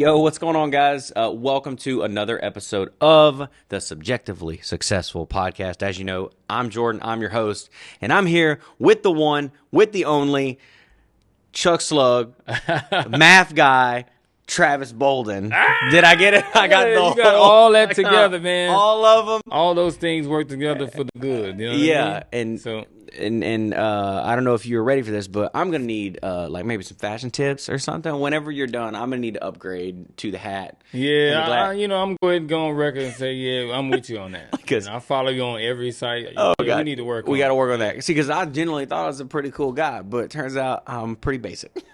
Yo, what's going on, guys? Welcome to another episode of the Subjectively Successful Podcast. As you know, I'm Jordan, I'm your host, and I'm here with the one, with the only, Chuck Slug, Maff Guy, Travis Bolden. Did I get it? I got the you got all that together, man. All of them. All those things work together for the good. You know what I mean? And I don't know if you're ready for this, but I'm gonna need like maybe some fashion tips or something. Whenever you're done, I'm gonna need to upgrade to the hat. Yeah, I'm going to go on record and say, yeah, I'm with you on that. Because I follow you on every site. Oh, yeah, we need to work on it. We got to work on that. See, because I genuinely thought I was a pretty cool guy, but it turns out I'm pretty basic.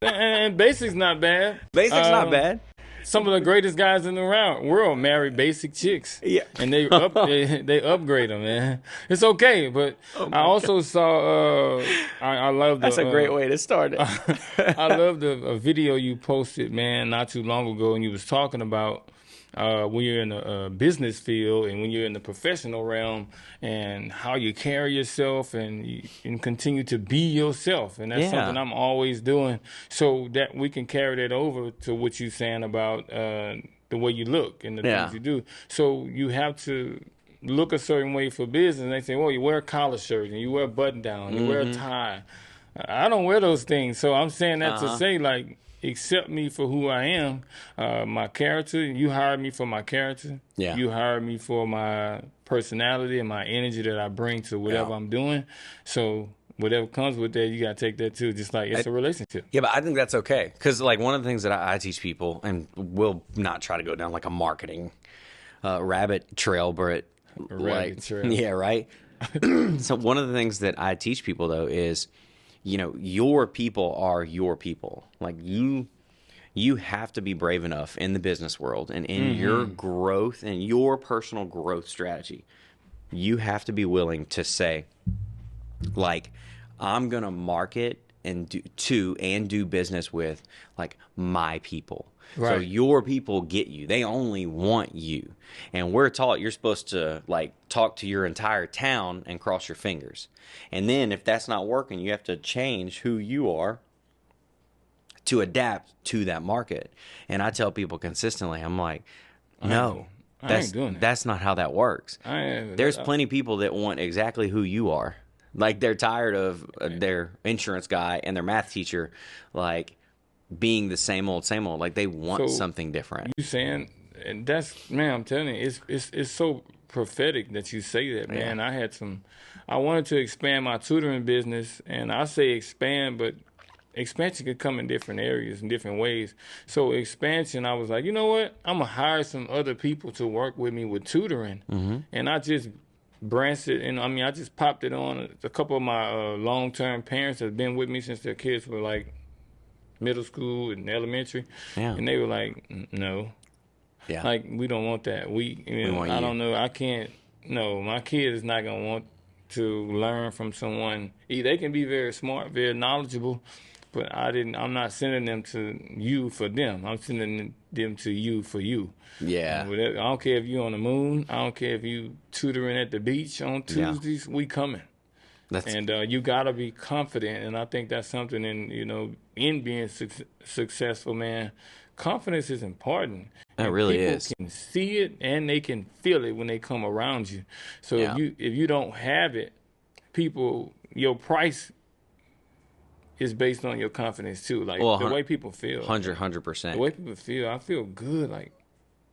And basic's not bad. Basic's not bad. Some of the greatest guys in the world marry basic chicks. Yeah. And they upgrade them, man. It's okay, but I also saw, I love the... That's a great way to start it. I love the video you posted, man, not too long ago, and you was talking about when you're in the business field and when you're in the professional realm and how you carry yourself and you can continue to be yourself. And that's something I'm always doing so that we can carry that over to what you're saying about the way you look and the things you do. So you have to look a certain way for business. And they say, well, you wear a collar shirt and you wear a button down, you wear a tie. I don't wear those things. So I'm saying that to say, like, accept me for who I am, my character. You hired me for my character. Yeah. You hired me for my personality and my energy that I bring to whatever I'm doing. So whatever comes with that, you got to take that too, just like it's a relationship. Yeah, but I think that's okay. Because like one of the things that I teach people, and we'll not try to go down like a marketing rabbit trail, but yeah, right? So one of the things that I teach people, though, is your people are your people. Like you have to be brave enough in the business world and in your growth and your personal growth strategy. You have to be willing to say, like, I'm going to market and do business with like my people. Right. So your people get you. They only want you. And we're taught you're supposed to like talk to your entire town and cross your fingers. And then if that's not working, you have to change who you are to adapt to that market. And I tell people consistently, I'm like, no, that's not how that works. There's plenty of people that want exactly who you are. Like they're tired of their insurance guy and their math teacher, like being the same old. Like they want something different. You saying, and that's, man, I'm telling you, it's so prophetic that you say that, man. Yeah. I wanted to expand my tutoring business, and I say expand, but expansion could come in different areas in different ways. So expansion, I was like, you know what? I'm going to hire some other people to work with me with tutoring. And I just branched it, and I just popped it on. A couple of my long-term parents have been with me since their kids were like middle school and elementary. Yeah. And they were like, no. Yeah. Like, we don't want that. I don't know. I can't. No, my kid is not going to want to learn from someone. They can be very smart, very knowledgeable, but I'm not sending them to you for them. I'm sending them to you for you. Yeah. I don't care if you're on the moon. I don't care if you tutoring at the beach on Tuesdays. We coming. You got to be confident, and I think that's something in being successful, man. Confidence is important. It really is. People can see it and they can feel it when they come around you. So if you don't have it, your price is based on your confidence too. Like the way people feel. 100%. The way people feel, I feel good. Like,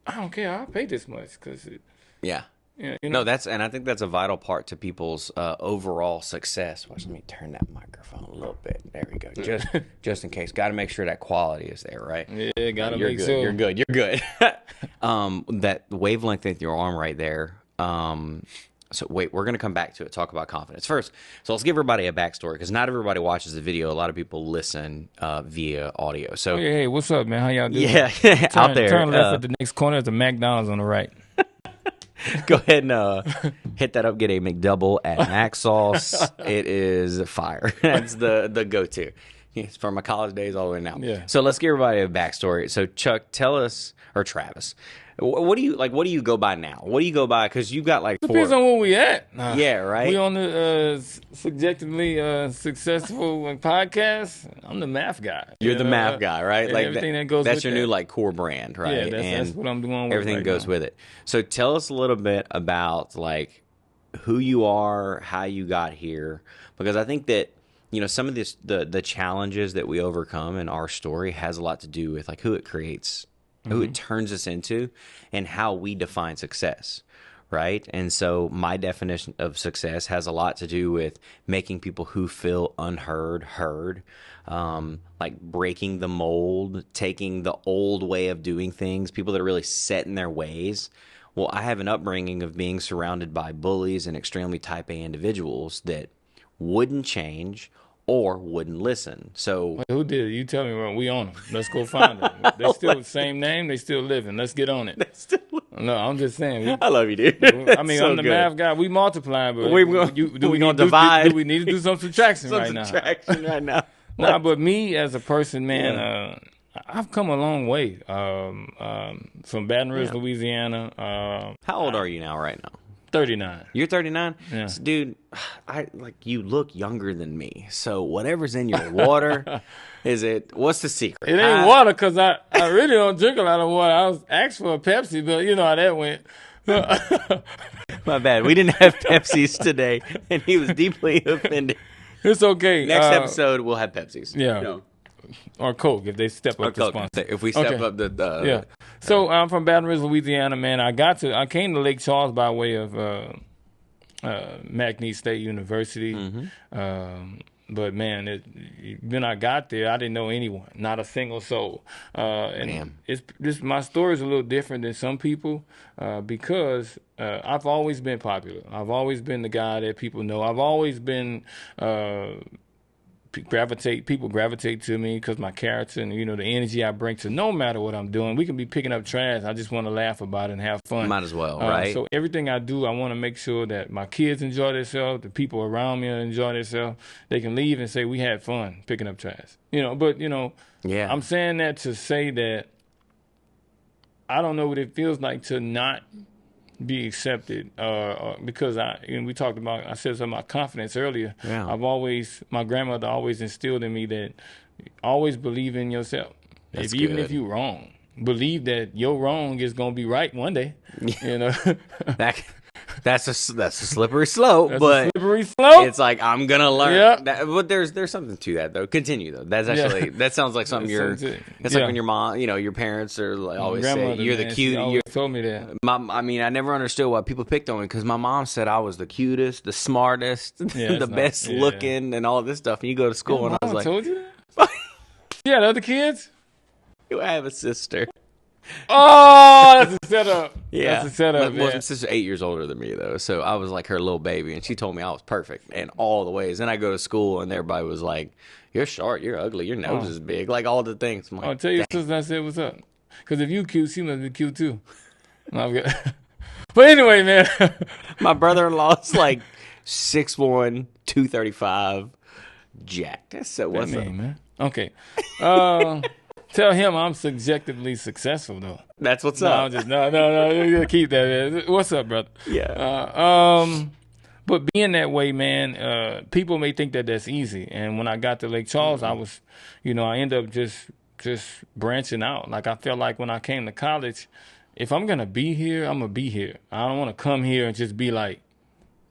I don't care. I'll pay this much because No, I think that's a vital part to people's overall success. Watch, let me turn that microphone a little bit. There we go. Just in case. Got to make sure that quality is there, right? Yeah, got to make sure. You're good. That wavelength with your arm right there. So wait, we're going to come back to it, talk about confidence first. So let's give everybody a backstory because not everybody watches the video. A lot of people listen via audio. So hey, what's up, man? How y'all doing? Yeah, out there. Turn left at the next corner. There's a McDonald's on the right. Go ahead and hit that up. Get a McDouble at Mac Sauce. It is fire. That's the go-to. It's from my college days all the way now. Yeah. So let's give everybody a backstory. So Chuck, tell us, or Travis, what do you like? What do you go by now? What do you go by? Because you've got like depends on where we at. Yeah, right. We on the subjectively successful podcast. I'm the Maff Guy. You're the Maff Guy, right? Like everything that goes. That's with your that. new like core brand, right? Yeah, that's what I'm doing. Everything right goes now. with it. So tell us a little bit about like who you are, how you got here, because I think that some of this the challenges that we overcome in our story has a lot to do with like who it creates, who it turns us into, and how we define success, right? And so my definition of success has a lot to do with making people who feel unheard heard, like breaking the mold, taking the old way of doing things, people that are really set in their ways. Well, I have an upbringing of being surrounded by bullies and extremely type A individuals that wouldn't change or wouldn't listen. So Wait, who did it? You tell me. Well, we on them. Let's go find them. They still the same name. They still living. Let's get on it. No, I'm just saying. I love you, dude. I mean, I'm the Maff Guy. We multiply, but we gonna divide. Do we need to do some subtraction right now? Nah, but me as a person, man, I've come a long way. From Baton Rouge, Louisiana. How old are you now? Right now? 39. You're 39? Yeah. So, dude, you look younger than me. So whatever's in your water, what's the secret? It ain't water because I really don't drink a lot of water. I was asked for a Pepsi, but you know how that went. My bad. We didn't have Pepsis today, and he was deeply offended. It's okay. Next episode, we'll have Pepsis. Yeah. Or Coke if they step up to sponsor. If we step up the yeah. So I'm from Baton Rouge, Louisiana, man. I came to Lake Charles by way of McNeese State University. But man, when I got there, I didn't know anyone, not a single soul. And my story is a little different than some people because I've always been popular. I've always been the guy that people know. I've always been people gravitate to me because my character and the energy I bring to no matter what I'm doing. We can be picking up trash. I just want to laugh about it and have fun. Might as well, right? So everything I do, I want to make sure that my kids enjoy themselves, the people around me enjoy themselves. They can leave and say we had fun picking up trash. I'm saying that to say that I don't know what it feels like to not be accepted because we talked about, I said something about confidence earlier. Yeah. My grandmother always instilled in me that always believe in yourself. Even if you're wrong, believe that your wrong is going to be right one day. That's a slippery slope, it's like I'm gonna learn. Yeah. But there's something to that though. Continue though. That's actually that sounds like something That's like when your mom, your parents are like always say you're the cute. You told me that. I never understood why people picked on me because my mom said I was the cutest, the smartest, the best looking, and all this stuff. And you go to school, and I was like, told you that? Yeah, the other kids. I have a sister. Oh, that's a setup. Yeah. That's a setup. My sister's 8 years older than me, though. So I was like her little baby, and she told me I was perfect in all the ways. Then I go to school, and everybody was like, you're short, you're ugly, your nose is big, like all the things. I'm like, I'll tell your sister I said, what's up? Because if you cute, she must be cute, too. But anyway, man. My brother-in-law's like 6'1", 235, jacked. So what's up, man? Okay. Tell him I'm subjectively successful, though. That's what's up. No. You keep that, man. What's up, brother? Yeah. But being that way, man, people may think that that's easy. And when I got to Lake Charles, I was, I ended up just branching out. Like I felt like when I came to college, if I'm gonna be here, I'm gonna be here. I don't want to come here and just be like,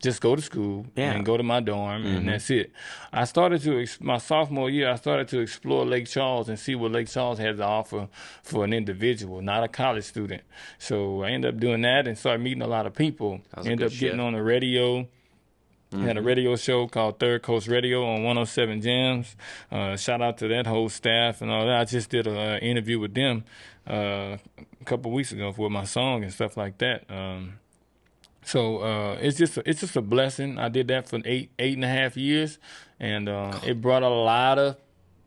just go to school and go to my dorm, and that's it. I started to, my sophomore year, I started to explore Lake Charles and see what Lake Charles has to offer for an individual, not a college student. So I ended up doing that and started meeting a lot of people. Ended up getting on the radio. Had a radio show called Third Coast Radio on 107 Jams. Shout out to that whole staff and all that. I just did an interview with them a couple of weeks ago for my song and stuff like that. So it's just a blessing. I did that for eight and a half years, and it brought a lot of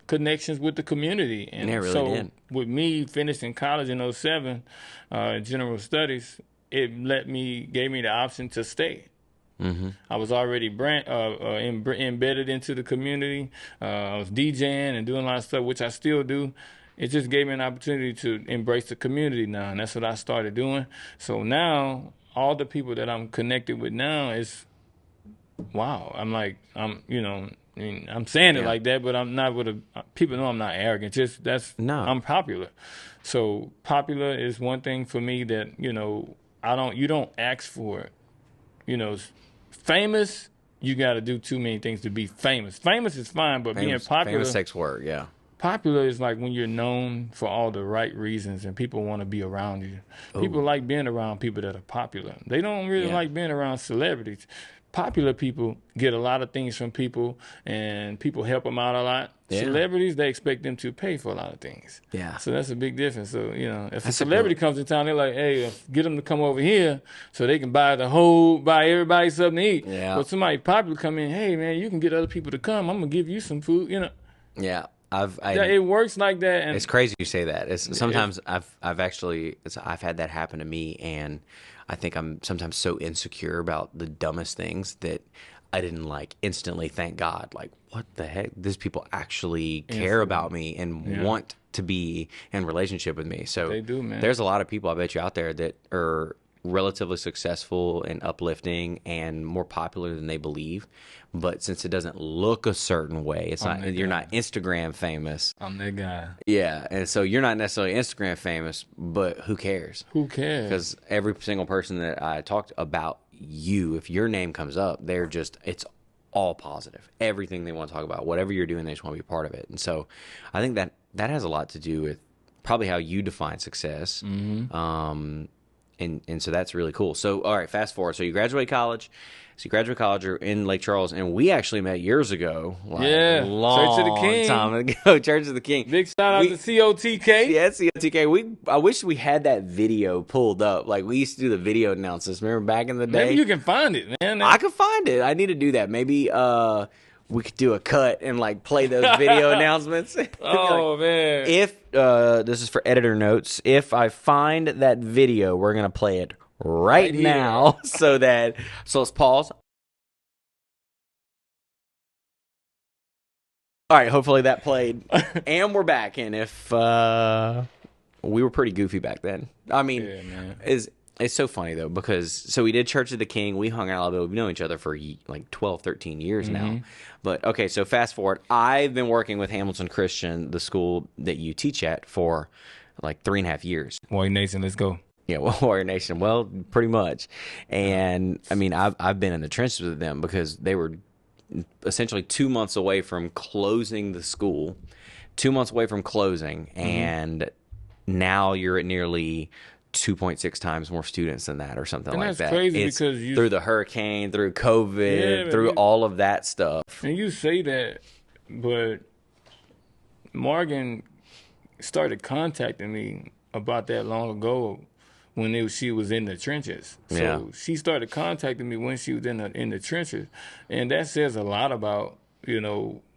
connections with the community. And it really did. With me finishing college in 2007, general studies, it gave me the option to stay. Mm-hmm. I was already embedded into the community. I was DJing and doing a lot of stuff, which I still do. It just gave me an opportunity to embrace the community now, and that's what I started doing. So now, all the people that I'm connected with now is, wow. I mean, I'm saying it like that, but I'm not people know I'm not arrogant. No. I'm popular. So popular is one thing for me that, you don't ask for it. Famous, you got to do too many things to be famous. Famous is fine, but being popular. Famous takes work, yeah. Popular is like when you're known for all the right reasons and people want to be around you. Ooh. People like being around people that are popular. They don't really like being around celebrities. Popular people get a lot of things from people, and people help them out a lot. Yeah. Celebrities, they expect them to pay for a lot of things. Yeah. So that's a big difference. So, if a celebrity comes to town, they're like, hey, get them to come over here so they can buy everybody something to eat. Yeah. But somebody popular come in, hey, man, you can get other people to come. I'm going to give you some food, Yeah. It works like that. And it's crazy you say that. Sometimes I've had that happen to me, and I think I'm sometimes so insecure about the dumbest things that I didn't instantly thank God. Like, what the heck? These people actually care about me and want to be in relationship with me. So they do, man. There's a lot of people I bet you out there that are relatively successful and uplifting and more popular than they believe, but since it doesn't look a certain way, you're not Instagram famous. I'm that guy. Yeah, and so you're not necessarily Instagram famous, but who cares? Who cares? Because every single person that I talked about you, if your name comes up, it's all positive. Everything they want to talk about, whatever you're doing, they just want to be a part of it. And so I think that has a lot to do with probably how you define success. Mm-hmm. And so that's really cool. So, all right, fast forward. So you graduate college. You're in Lake Charles, and we actually met years ago. Church of the King. Time ago. Church of the King. Big shout out to COTK. Yeah, COTK. I wish we had that video pulled up. Like, we used to do the video announcements. Remember back in the day? Maybe you can find it, man. I could find it. I need to do that. Maybe we could do a cut and play those video announcements. Oh, man. If this is for editor notes, if I find that video, we're gonna play it right now. So let's pause. All right, hopefully that played, and we're back. And if we were pretty goofy back then, I mean, it's so funny, though, because we did Church of the King. We hung out a little bit. We've known each other for 12, 13 years now. But, okay, so fast forward. I've been working with Hamilton Christian, the school that you teach at, for 3.5 years. Warrior Nation, let's go. Yeah, Warrior Nation. Well, pretty much. And, I mean, I've been in the trenches with them because they were essentially 2 months away from closing the school, 2 months away from closing, and now you're at nearly 2.6 times more students than that, or something like that. That's crazy because through the hurricane, through COVID, through all of that stuff. And you say that, but Morgan started contacting me about that long ago when she was in the trenches. So she started contacting me when she was in the trenches, and that says a lot about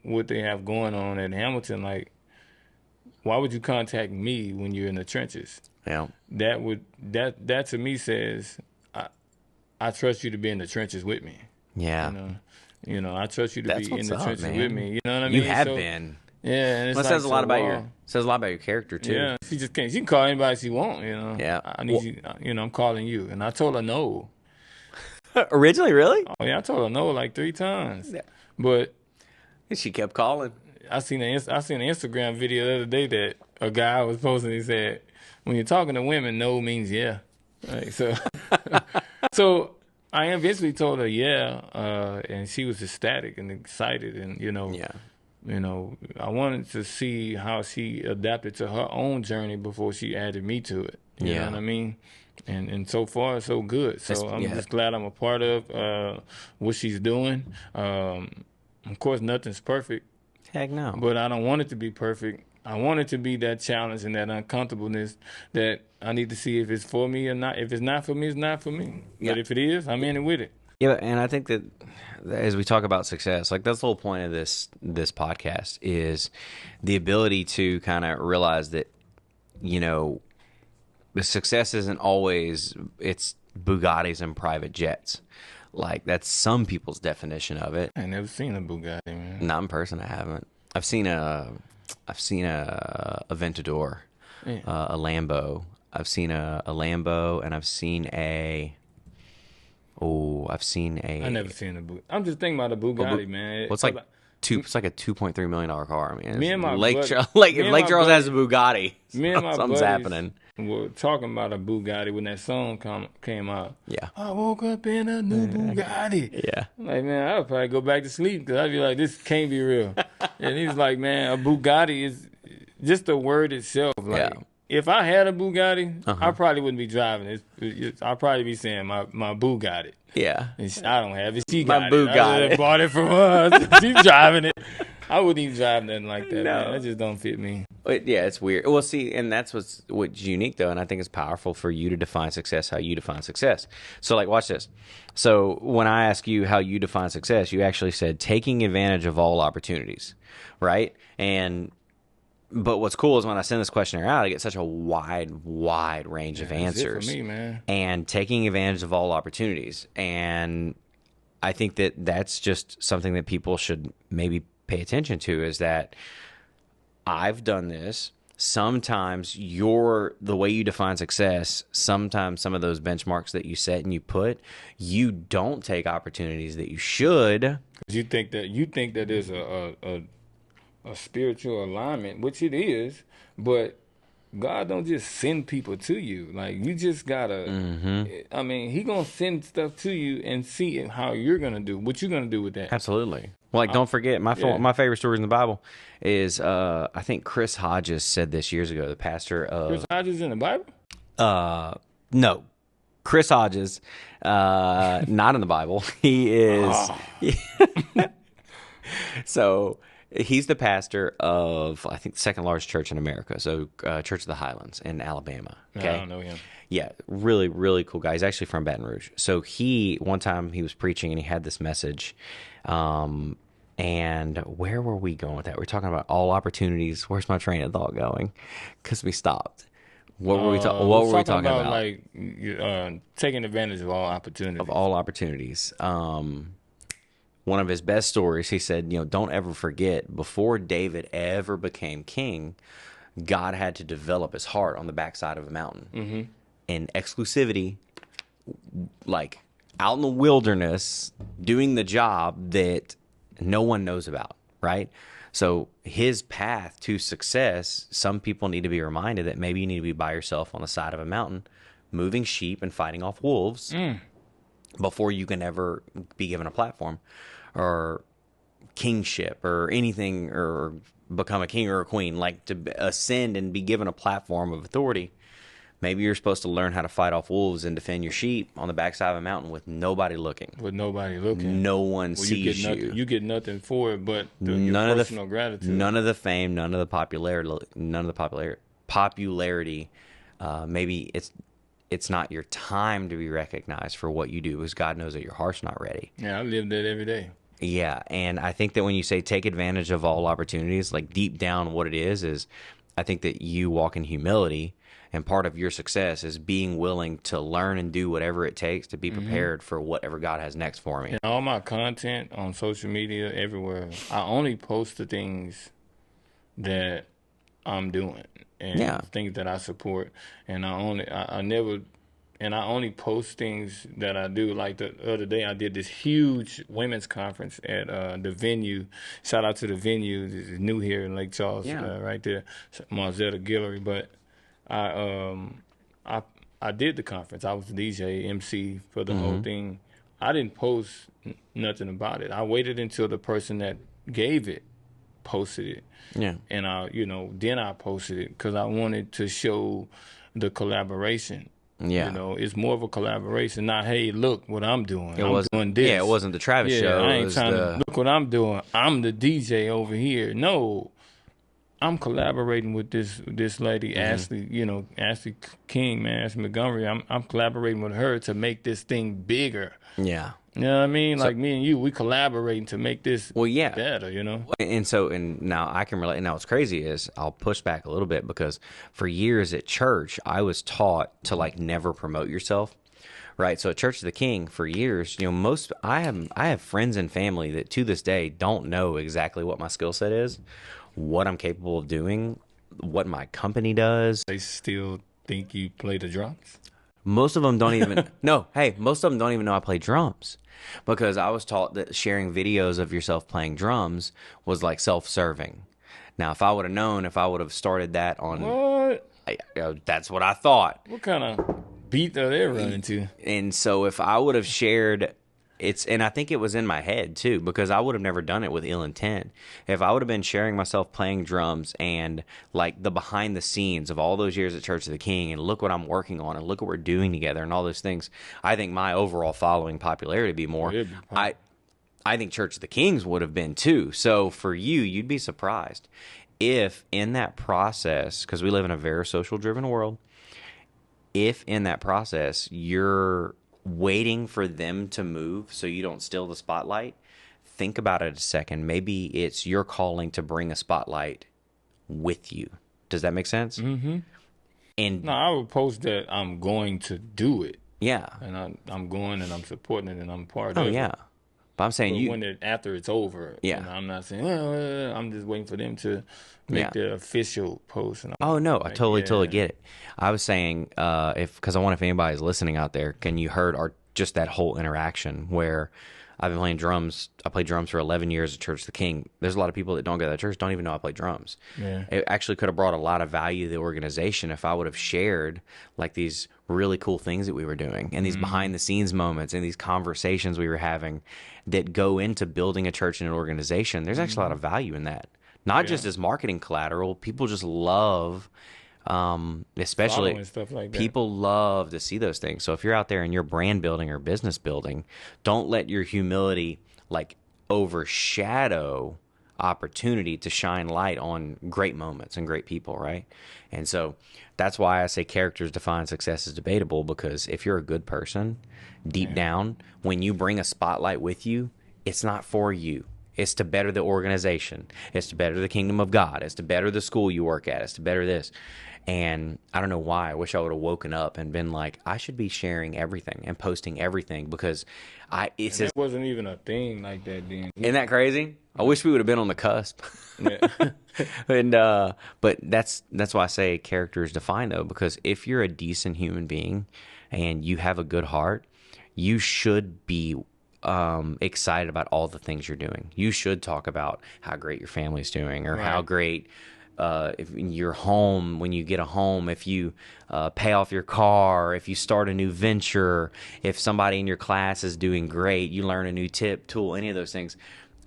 what they have going on at Hamilton. Like, why would you contact me when you're in the trenches? Yeah. That to me says I trust you to be in the trenches with me. Yeah. I trust you to be in the trenches with me. You know what I mean? You have been. Yeah, and it says a lot about your character too. Yeah, she can call anybody she wants. Yeah. I need you. I'm calling you, and I told her no. Originally, really? Oh yeah, I told her no 3 times. Yeah. But she kept calling. I seen an Instagram video the other day that a guy was posting. He said, when you're talking to women, no means yeah. Right, so I eventually told her yeah, and she was ecstatic and excited, and I wanted to see how she adapted to her own journey before she added me to it. You know what I mean? And so far, so good. So I'm just glad I'm a part of what she's doing. Of course, nothing's perfect. Heck no. But I don't want it to be perfect. I want it to be that challenge and that uncomfortableness that I need to see if it's for me or not. If it's not for me, it's not for me. Yeah. But if it is, I'm in it with it. Yeah, and I think that as we talk about success, that's the whole point of this podcast is the ability to kind of realize that, the success isn't always it's Bugattis and private jets. Like, that's some people's definition of it. I ain't never seen a Bugatti, man. Not in person, I haven't. I've seen a Aventador, Yeah. a Lambo. I've seen a Lambo, and I've seen a. I never seen a Bugatti. I'm just thinking about a Bugatti, man. What's like it's like a $2.3 million car. I mean, Me and my Lake buddy- Charles, me like if and Lake my Charles buddy- has a Bugatti, Me and my something's buddies happening. were talking about a Bugatti when that song came out. Yeah, I woke up in a new Bugatti. yeah. I'm like, man, I would probably go back to sleep because I'd be like, this can't be real. And he was like, man, a Bugatti is just the word itself. Like, Yeah. if I had a Bugatti, I probably wouldn't be driving it. I'd probably be saying my Bugatti. Yeah. I don't have it. She My got Bugatti. it. I bought it from her. She's driving it. I wouldn't even drive nothing like that, No. man. That just don't fit me. Yeah, it's weird. Well, see, and that's what's unique, though, and I think it's powerful for you to define success how you define success. So, like, watch this. So, when I ask you how you define success, you actually said taking advantage of all opportunities, right? But what's cool is when I send this questionnaire out, I get such a wide range of answers. That's it for me, man. And taking advantage of all opportunities. And I think that that's just something that people should maybe pay attention to, is that I've done this. Sometimes the way you define success, sometimes some of those benchmarks that you set and you put, you don't take opportunities that you should. You think that there's a spiritual alignment, which it is, but God don't just send people to you. Like, you just gotta. I mean, He gonna send stuff to you and see how you're gonna do. What you're gonna do with that? Absolutely. Well, like, don't forget, my favorite stories in the Bible is I think Chris Hodges said this years ago. The pastor of Chris Hodges in the Bible? No, Chris Hodges, not in the Bible. He is. So he's the pastor of, I think, the second largest church in America. So Church of the Highlands in Alabama. Okay? I don't know him. Yeah, really, really cool guy. He's actually from Baton Rouge. So one time he was preaching and he had this message. And where were we going with that? We're talking about all opportunities. Where's my train of thought going? Because we stopped. What were we talking about? Like taking advantage of all opportunities. Of all opportunities. One of his best stories, he said, don't ever forget, before David ever became king, God had to develop his heart on the backside of a mountain. Mm-hmm. In exclusivity, like out in the wilderness, doing the job that no one knows about, right? So his path to success, some people need to be reminded that maybe you need to be by yourself on the side of a mountain, moving sheep and fighting off wolves before you can ever be given a platform or kingship or anything, or become a king or a queen, like to ascend and be given a platform of authority. Maybe you're supposed to learn how to fight off wolves and defend your sheep on the backside of a mountain with nobody looking. No one sees you. You get nothing for it, but your personal gratitude. None of the fame, none of the popularity. Maybe it's not your time to be recognized for what you do, because God knows that your heart's not ready. Yeah, I live that every day. Yeah, and I think that when you say take advantage of all opportunities, like deep down what it is I think that you walk in humility, and part of your success is being willing to learn and do whatever it takes to be prepared for whatever God has next for me. And all my content on social media, everywhere, I only post the things that I'm doing and things that I support, and I only post things that I do. Like the other day, I did this huge women's conference at the venue. Shout out to the venue. This is new here in Lake Charles, right there, Marzetta Guillory. But I did the conference. I was the DJ, MC for the whole thing. I didn't post nothing about it. I waited until the person that gave it posted it. Yeah. And then I posted it because I wanted to show the collaboration. Yeah. It's more of a collaboration, not, hey, look what I'm doing. I'm doing this. Yeah, it wasn't the Travis show. I ain't trying to look what I'm doing. I'm the DJ over here. No. I'm collaborating with this lady, Ashley, Ashley King, man, Ashley Montgomery. I'm collaborating with her to make this thing bigger. Yeah. You know what I mean? So, like me and you, we collaborating to make this better, And now I can relate. Now what's crazy is I'll push back a little bit, because for years at church, I was taught to like never promote yourself. right? So at Church of the King for years, I have friends and family that to this day don't know exactly what my skill set is, what I'm capable of doing, what my company does. They still think you play the drums? Most of them don't even no, hey, most of them don't even know I play drums, because I was taught that sharing videos of yourself playing drums was like self-serving. Now, if I would have known, if I would have started that on What? that's what I thought. What kind of beat are they running to? And so if I would have shared and I think it was in my head too, because I would have never done it with ill intent. If I would have been sharing myself playing drums and like the behind the scenes of all those years at Church of the King, and look what I'm working on and look what we're doing together and all those things, I think my overall following popularity would be more. I think Church of the Kings would have been too. So for you, you'd be surprised if in that process, because we live in a very social driven world, if in that process you're waiting for them to move so you don't steal the spotlight, think about it a second. Maybe it's your calling to bring a spotlight with you. Does that make sense? Mm-hmm. And no, I would post that I'm going to do it. Yeah. And I'm going and I'm supporting it and I'm part of it. Oh, yeah. But I'm saying after it's over, yeah. I'm not saying, I'm just waiting for them to make the official post. And no, like, I totally get it. I was saying, because I wonder if anybody's listening out there, can you heard just that whole interaction where I've been playing drums. I played drums for 11 years at Church of the King. There's a lot of people that don't go to that church, don't even know I play drums. Yeah. It actually could have brought a lot of value to the organization if I would have shared like these really cool things that we were doing and these behind the scenes moments and these conversations we were having that go into building a church and an organization. There's actually a lot of value in that. Not just as marketing collateral. People just love, especially stuff like that. People love to see those things. So if you're out there and you're brand building or business building, don't let your humility like overshadow opportunity to shine light on great moments and great people, right? And so that's why I say characters define success is debatable, because if you're a good person, deep down, when you bring a spotlight with you, it's not for you. It's to better the organization. It's to better the kingdom of God. It's to better the school you work at. It's to better this. And I don't know why. I wish I would have woken up and been like, I should be sharing everything and posting everything, because it wasn't even a thing like that then. Isn't that crazy? I wish we would have been on the cusp. Yeah. And but that's why I say character is defined, though, because if you're a decent human being and you have a good heart, you should be excited about all the things you're doing. You should talk about how great your family's doing, or how great if you're home, when you get a home, if you pay off your car, if you start a new venture, if somebody in your class is doing great, you learn a new tip, tool, any of those things.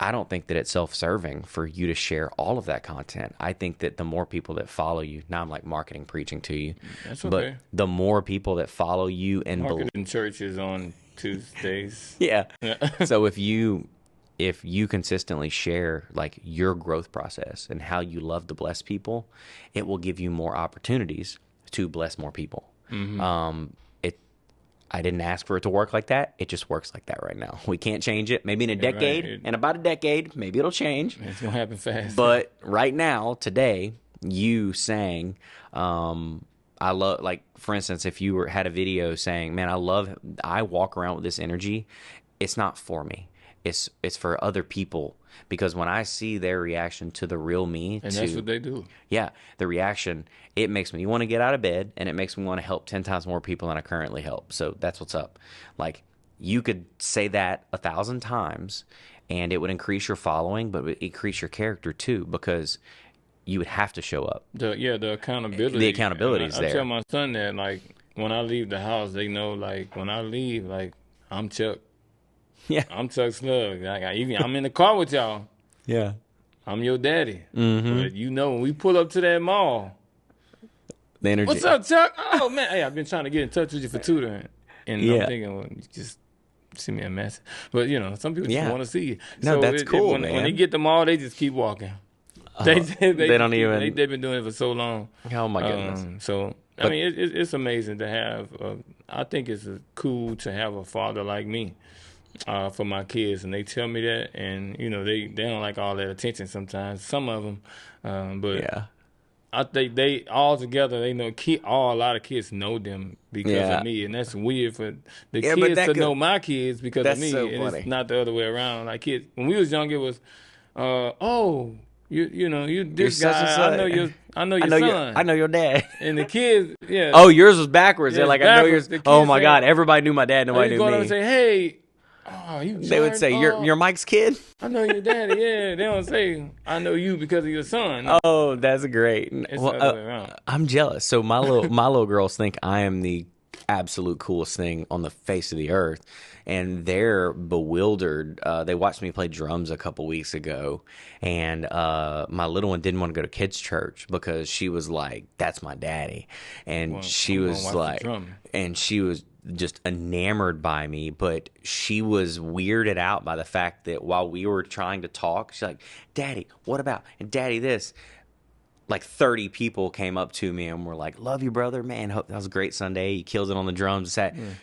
I don't think that it's self-serving for you to share all of that content. I think that the more people that follow you, now I'm like marketing preaching to you, that's okay. But the more people that follow you and marketing churches on Tuesdays. Yeah. So if you consistently share like your growth process and how you love to bless people, it will give you more opportunities to bless more people. Mm-hmm. I didn't ask for it to work like that. It just works like that right now. We can't change it. Maybe in a decade, in about a decade, maybe it'll change. It's going to happen fast. But right now, today, you saying, I love, like, for instance, if you had a video saying, man, I walk around with this energy, it's not for me. It's for other people, because when I see their reaction to the real me, and that's what they do. Yeah, the reaction, it makes me want to get out of bed, and it makes me want to help 10 times more people than I currently help. So that's what's up. Like, you could say that 1,000 times, and it would increase your following, but it would increase your character too, because you would have to show up. The accountability. The accountability is there. I tell my son that, like, when I leave the house, they know, like, when I leave, like, I'm Chuck. Yeah, I'm Chuck Slug. Like, I'm in the car with y'all. Yeah, I'm your daddy. Mm-hmm. But when we pull up to that mall, the energy. What's up, Chuck? Oh man, hey, I've been trying to get in touch with you for tutoring, and I'm thinking, well, you just send me a message. But some people just want to see you. No, that's cool, man. When they get the mall, they just keep walking. They don't even. They've been doing it for so long. Oh my goodness. I mean, it's amazing to have. I think it's cool to have a father like me. For my kids, and they tell me that, and they don't like all that attention sometimes. Some of them, but I think they all together, they know a lot of kids know them because of me, and that's weird for the kids to know my kids because of me. So and funny. It's not the other way around. Like kids, when we was young, it was, oh, you this guy, I know your son. I know your dad. And the kids, yeah. Oh, yours was backwards. They're like, backwards. I know yours. Oh my God, everybody knew my dad. Nobody knew go me. Up and say, hey. Oh, you they would say, you're Mike's kid? I know your daddy, yeah. They don't say, I know you because of your son. Oh, that's great. It's the other way around. I'm jealous. So my little girls think I am the absolute coolest thing on the face of the earth. And they're bewildered. They watched me play drums a couple weeks ago. And my little one didn't want to go to kids' church because she was like, that's my daddy. And she was like, and she was just enamored by me, but she was weirded out by the fact that while we were trying to talk, she's like, Daddy, what about? And Daddy, this. Like 30 people came up to me and were like, love you, brother. Man, hope that was a great Sunday. He kills it on the drums.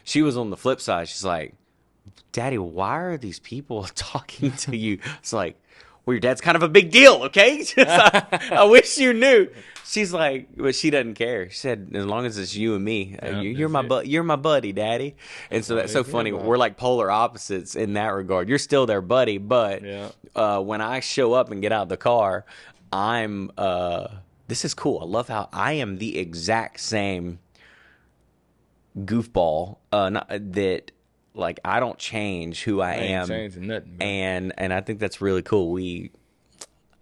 She was on the flip side. She's like, Daddy, why are these people talking to you? It's like, well, your dad's kind of a big deal, okay? I wish you knew. She's like, but she doesn't care. She said, as long as it's you and me, you're my buddy, Daddy. And so that's so funny. We're like polar opposites in that regard. You're still their buddy, but when I show up and get out of the car, I'm this is cool. I love how I am the exact same goofball that. Like, I don't change who I am, changing nothing, and I think that's really cool.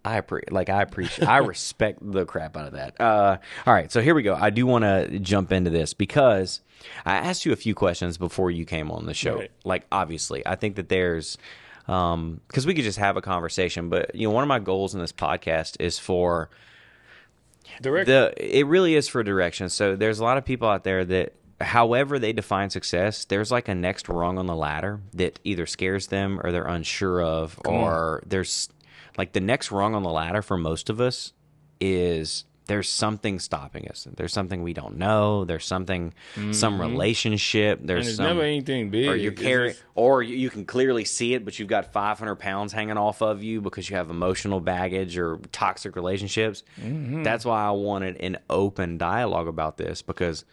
I appreciate, I respect the crap out of that. All right, so here we go. I do want to jump into this because I asked you a few questions before you came on the show. Right. Like, obviously, I think that there's because we could just have a conversation, but one of my goals in this podcast is for direction. It really is for direction. So there's a lot of people out there that, however they define success, there's like a next rung on the ladder that either scares them or they're unsure of, or there's like the next rung on the ladder for most of us is there's something stopping us. There's something we don't know. There's something, some relationship. There's never anything big. Or you're carrying, or you can clearly see it, but you've got 500 pounds hanging off of you because you have emotional baggage or toxic relationships. That's why I wanted an open dialogue about this, because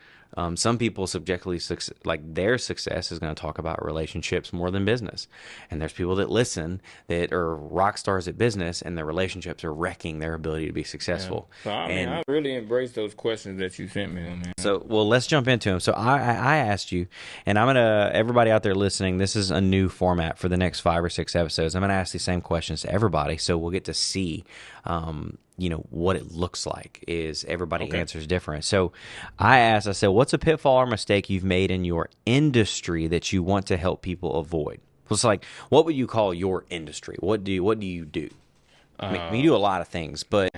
some people subjectively, like their success is going to talk about relationships more than business. And there's people that listen that are rock stars at business and their relationships are wrecking their ability to be successful. So, I really embrace those questions that you sent me, man. So, well, let's jump into them. So I asked you, and I'm going to, everybody out there listening, this is a new format for the next 5 or 6 episodes. I'm going to ask these same questions to everybody, so we'll get to see what it looks like. Is everybody answers different. So I said, what's a pitfall or mistake you've made in your industry that you want to help people avoid? It's like, what would you call your industry? What do you do? I mean, you do a lot of things, but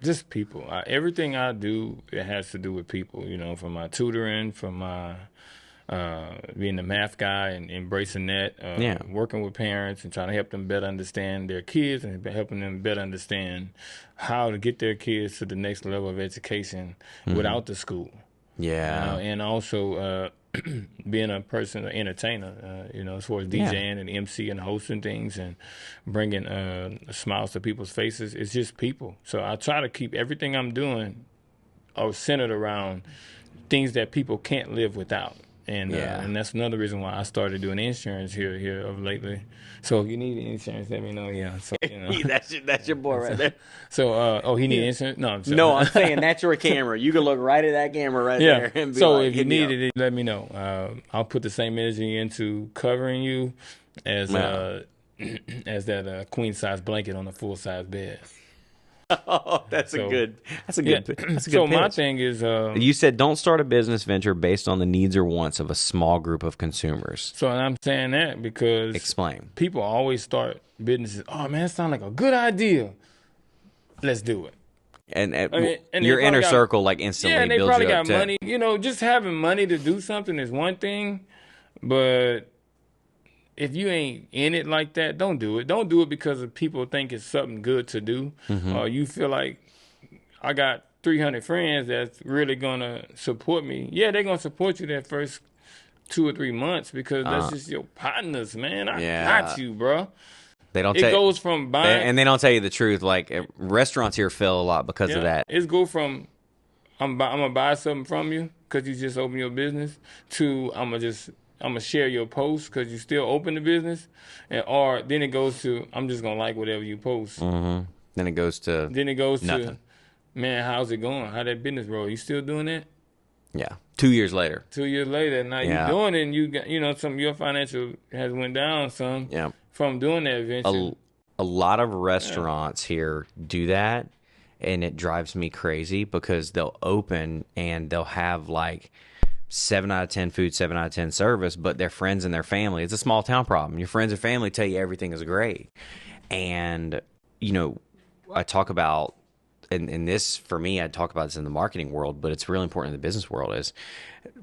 just people. Everything I do, it has to do with people, from my tutoring, from my being the Maff Guy and embracing that, working with parents and trying to help them better understand their kids and helping them better understand how to get their kids to the next level of education without the school. Yeah. And also being a person, an entertainer, as far as DJing and MC and hosting things and bringing smiles to people's faces. It's just people. So I try to keep everything I'm doing centered around things that people can't live without. And that's another reason why I started doing insurance here of lately. So if you need insurance, let me know. Yeah, so that's your boy right there. So he need insurance? No, I'm saying that's your camera. You can look right at that camera right there. And be so if you need it, let me know. I'll put the same energy into covering you as that queen size blanket on a full size bed. Oh, that's a good pitch. My thing is, you said don't start a business venture based on the needs or wants of a small group of consumers. So I'm saying that because explain. People always start businesses. Oh man, that sounds like a good idea. Let's do it. And your inner circle like instantly builds you up. Yeah, they probably got money. Just having money to do something is one thing, but if you ain't in it like that, don't do it. Don't do it because people think it's something good to do. Or you feel like I got 300 friends that's really going to support me. Yeah, they're going to support you that first 2 or 3 months because that's just your partners, man. I got you, bro. They don't. It goes from buying, and they don't tell you the truth. Like restaurants here fail a lot because of that. It's go from I'm gonna buy something from you because you just open your business to I'm gonna share your post because you still open the business, or then it goes to I'm just gonna like whatever you post. Mm-hmm. Then it goes to nothing. Man, how's it going? How that business roll? You still doing that? Yeah. 2 years later. 2 years later, now you're doing it, and you got some of your financial has went down some from doing that venture. A lot of restaurants here do that, and it drives me crazy because they'll open and they'll have like 7 out of 10 food, 7 out of 10 service, but their friends and their family, it's a small town problem. Your friends and family tell you everything is great. And, I talk about, and this, for me, I talk about this in the marketing world, but it's really important in the business world, is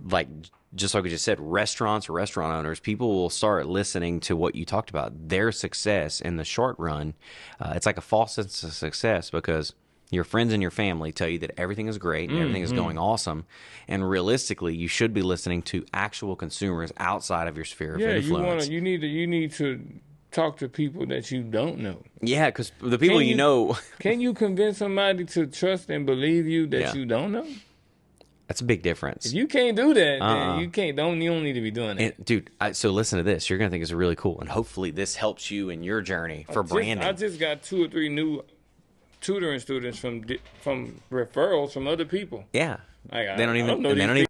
like, just like we just said, restaurant owners, people will start listening to what you talked about. Their success in the short run, it's like a false sense of success because your friends and your family tell you that everything is great and everything is going awesome. And realistically, you should be listening to actual consumers outside of your sphere of influence. You need to talk to people that you don't know. Yeah, because the people you know. Can you convince somebody to trust and believe you that you don't know? That's a big difference. If you can't do that, then you don't need to be doing that. Dude, so listen to this. You're going to think it's really cool. And hopefully this helps you in your journey for branding. I just got 2 or 3 new tutoring students from referrals from other people. Yeah. They don't even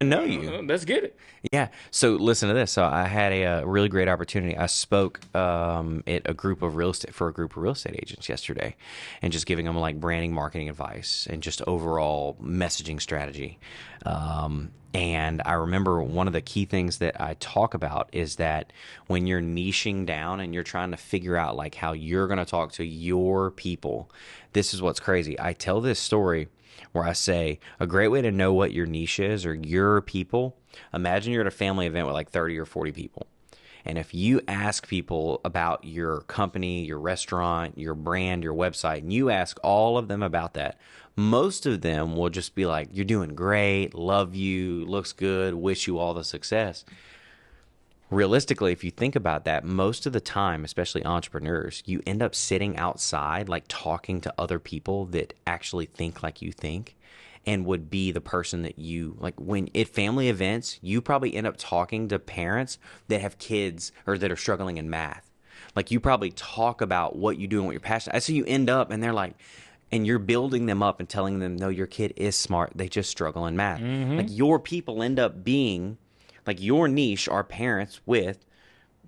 know you. Let's get it. Yeah. So listen to this. So I had a really great opportunity. I spoke at a group of real estate agents yesterday, and just giving them like branding, marketing advice, and just overall messaging strategy. And I remember one of the key things that I talk about is that when you're niching down and you're trying to figure out like how you're going to talk to your people, this is what's crazy. I tell this story where I say a great way to know what your niche is or your people. Imagine you're at a family event with like 30 or 40 people. And if you ask people about your company, your restaurant, your brand, your website, and you ask all of them about that, most of them will just be like, you're doing great, love you, looks good, wish you all the success. Realistically, if you think about that, most of the time, especially entrepreneurs, you end up sitting outside, like talking to other people that actually think like you think and would be the person that you, like when at family events, you probably end up talking to parents that have kids or that are struggling in math. Like you probably talk about what you do and what you're passionate. So you end up and they're like, and you're building them up and telling them, no, your kid is smart. They just struggle in math. Mm-hmm. Like your people end up being, like your niche are parents with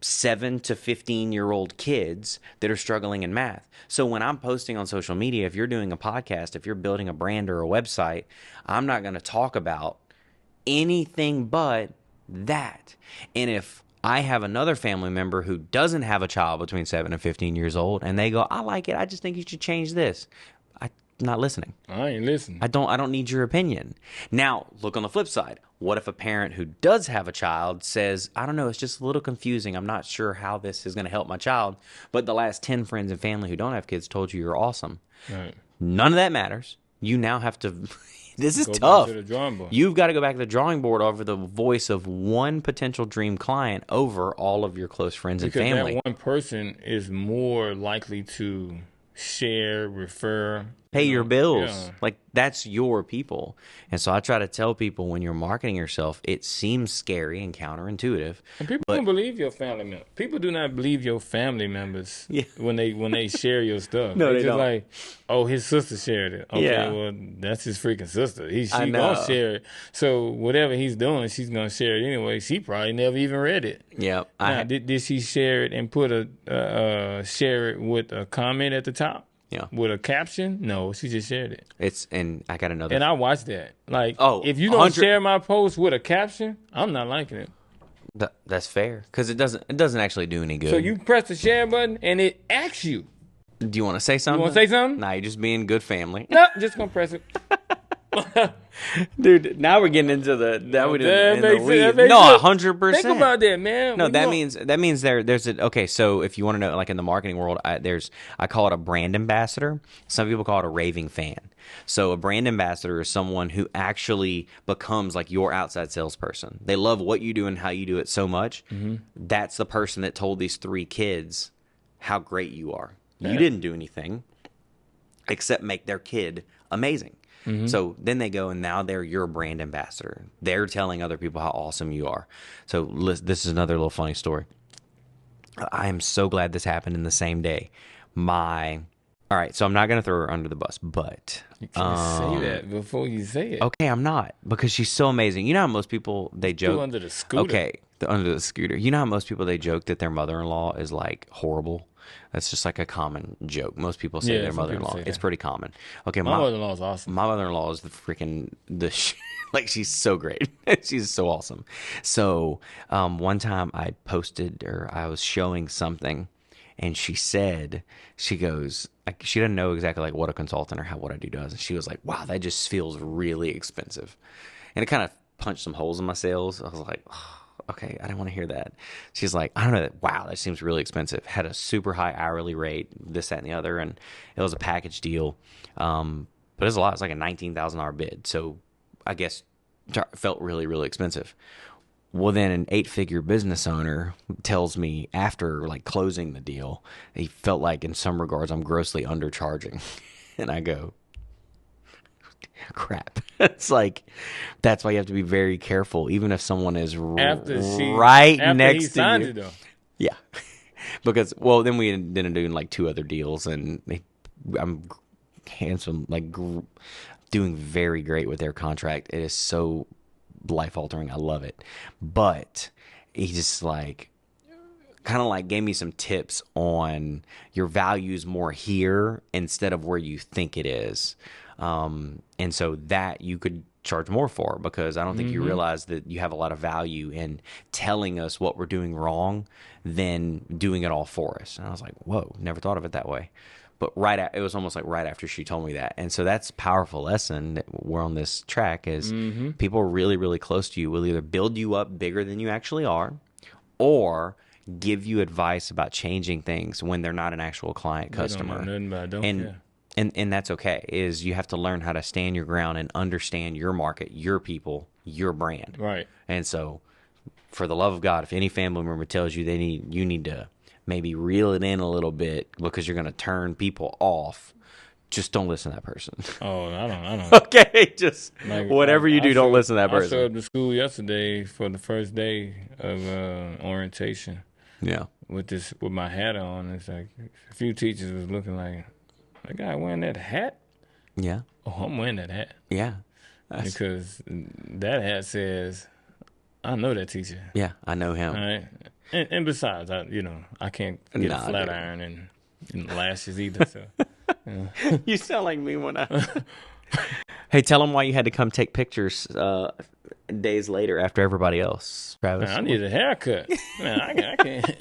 7 to 15-year-old kids that are struggling in math. So when I'm posting on social media, if you're doing a podcast, if you're building a brand or a website, I'm not going to talk about anything but that. And if I have another family member who doesn't have a child between 7 and 15 years old, and they go, I like it, I just think you should change this. I'm not listening. I ain't listening. I don't need your opinion. Now, look on the flip side. What if a parent who does have a child says, I don't know, it's just a little confusing. I'm not sure how this is going to help my child. But the last 10 friends and family who don't have kids told you you're awesome. Right. None of that matters. You now have to, this is tough. You've got to go back to the drawing board over the voice of one potential dream client over all of your close friends and family. Because that one person is more likely to share, refer, pay your bills. Yeah. Like that's your people. And so I try to tell people when you're marketing yourself, it seems scary and counterintuitive. And people don't believe your family members. People do not believe your family members when they share your stuff. No, they just don't. Like, oh, his sister shared it. Okay, well, that's his freaking sister. She gonna share it. So whatever he's doing, she's gonna share it anyway. She probably never even read it. Yeah. Did she share it and put share it with a comment at the top? Yeah. With a caption? No, she just shared it. And I got another. And I watched that. Like, if you don't share my post with a caption, I'm not liking it. That's fair because it doesn't actually do any good. So you press the share button and it asks you. Do you want to say something? You want to say something? Nah, you're just being good family. No, just gonna press it. Dude, now we're getting into the lead. No, 100%. Think about that, man. No, that means there's okay. So if you want to know, like in the marketing world, I call it a brand ambassador. Some people call it a raving fan. So a brand ambassador is someone who actually becomes like your outside salesperson. They love what you do and how you do it so much. Mm-hmm. That's the person that told these 3 kids how great you are. You didn't do anything except make their kid amazing. So then they go and now they're your brand ambassador. They're telling other people how awesome you are. So this is another little funny story. I am so glad this happened in the same day. All right, so I'm not going to throw her under the bus, but... You can't say that before you say it. Okay, I'm not, because she's so amazing. You know how most people, they joke... under the scooter. Okay, under the scooter. You know how most people, they joke that their mother-in-law is, like, horrible? That's just, like, a common joke. Most people say their mother-in-law. It's pretty common. Okay, my mother-in-law is awesome. My mother-in-law is the freaking... like, she's so great. She's so awesome. So, one time I posted, or I was showing something... And she said, she goes, she doesn't know exactly like what a consultant or what I do does. And she was like, wow, that just feels really expensive. And it kind of punched some holes in my sales. I was like, oh, okay, I didn't want to hear that. She's like, I don't know, wow, that seems really expensive. Had a super high hourly rate, this, that, and the other. And it was a package deal. But it was a lot. It's like a $19,000 bid. So I guess it felt really, really expensive. Well, then an 8-figure business owner tells me after like closing the deal, he felt like in some regards I'm grossly undercharging. And I go, crap. It's like, that's why you have to be very careful, even if someone is right next to you. Though. Yeah. Because, well, then we ended up doing like 2 other deals, and I'm handsome, like doing very great with their contract. It is so life altering. I love it. But he just like kind of like gave me some tips on your values more here instead of where you think it is. And so that you could charge more for, because I don't think you realize that you have a lot of value in telling us what we're doing wrong than doing it all for us. And I was like, whoa, never thought of it that way. But it was almost like right after she told me that. And so that's a powerful lesson that we're on this track is people really, really close to you will either build you up bigger than you actually are or give you advice about changing things when they're not an actual client customer. And that's okay, is you have to learn how to stand your ground and understand your market, your people, your brand. Right. And so for the love of God, if any family member tells you you need to maybe reel it in a little bit because you're going to turn people off, just don't listen to that person. Oh, I don't. Okay, just like, whatever you do, don't listen to that person. I showed up to school yesterday for the first day of orientation. Yeah. With my hat on. It's like a few teachers was looking like, that guy wearing that hat? Yeah. Oh, I'm wearing that hat. Yeah. Because that hat says, I know that teacher. Yeah, I know him. All right. And besides, I can't get a flat iron and lashes either. So, You sound like me when I. Hey, tell them why you had to come take pictures days later after everybody else, Travis. Man, I need a haircut. Man, I can't.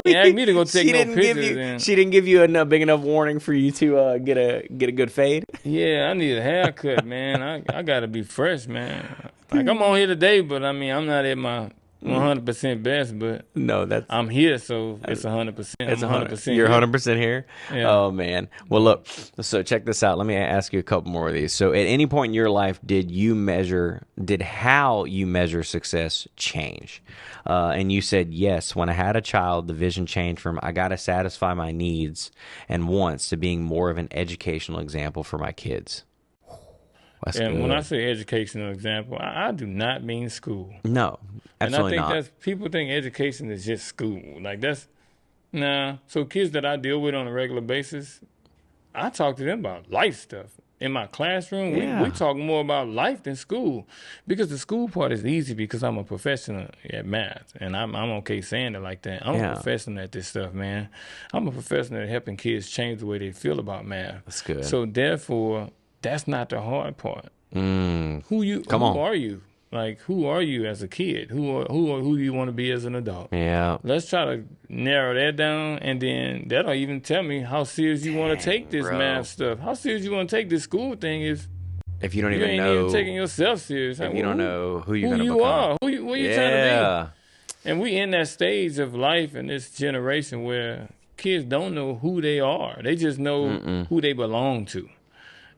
You asked me to go take no pictures. She didn't give you a big enough warning for you to get a good fade. Yeah, I need a haircut, man. I gotta be fresh, man. Like I'm on here today, but I mean I'm not at my 100% best, but no, I'm here, so it's 100%. It's 100%. You're 100% here. Yeah. Oh man. Well, look. So check this out. Let me ask you a couple more of these. So, at any point in your life, did how you measure success change? And you said yes. When I had a child, the vision changed from I got to satisfy my needs and wants to being more of an educational example for my kids. That's and good. When I say educational example, I do not mean school. No, absolutely not. And I think people think education is just school. Like So kids that I deal with on a regular basis, I talk to them about life stuff. In my classroom, we talk more about life than school, because the school part is easy because I'm a professional at math, and I'm okay saying it like that. I'm a professional at this stuff, man. I'm a professional at helping kids change the way they feel about math. That's good. So therefore, that's not the hard part. Who are you? Like, who are you as a kid? Who do you want to be as an adult? Yeah. Let's try to narrow that down, and then that'll even tell me how serious you want to take this math stuff. How serious you want to take this school thing if you don't even know. You ain't even taking yourself serious. If you don't know who you're going to become. Who you are. What you trying to be? And we in that stage of life in this generation where kids don't know who they are. They just know who they belong to.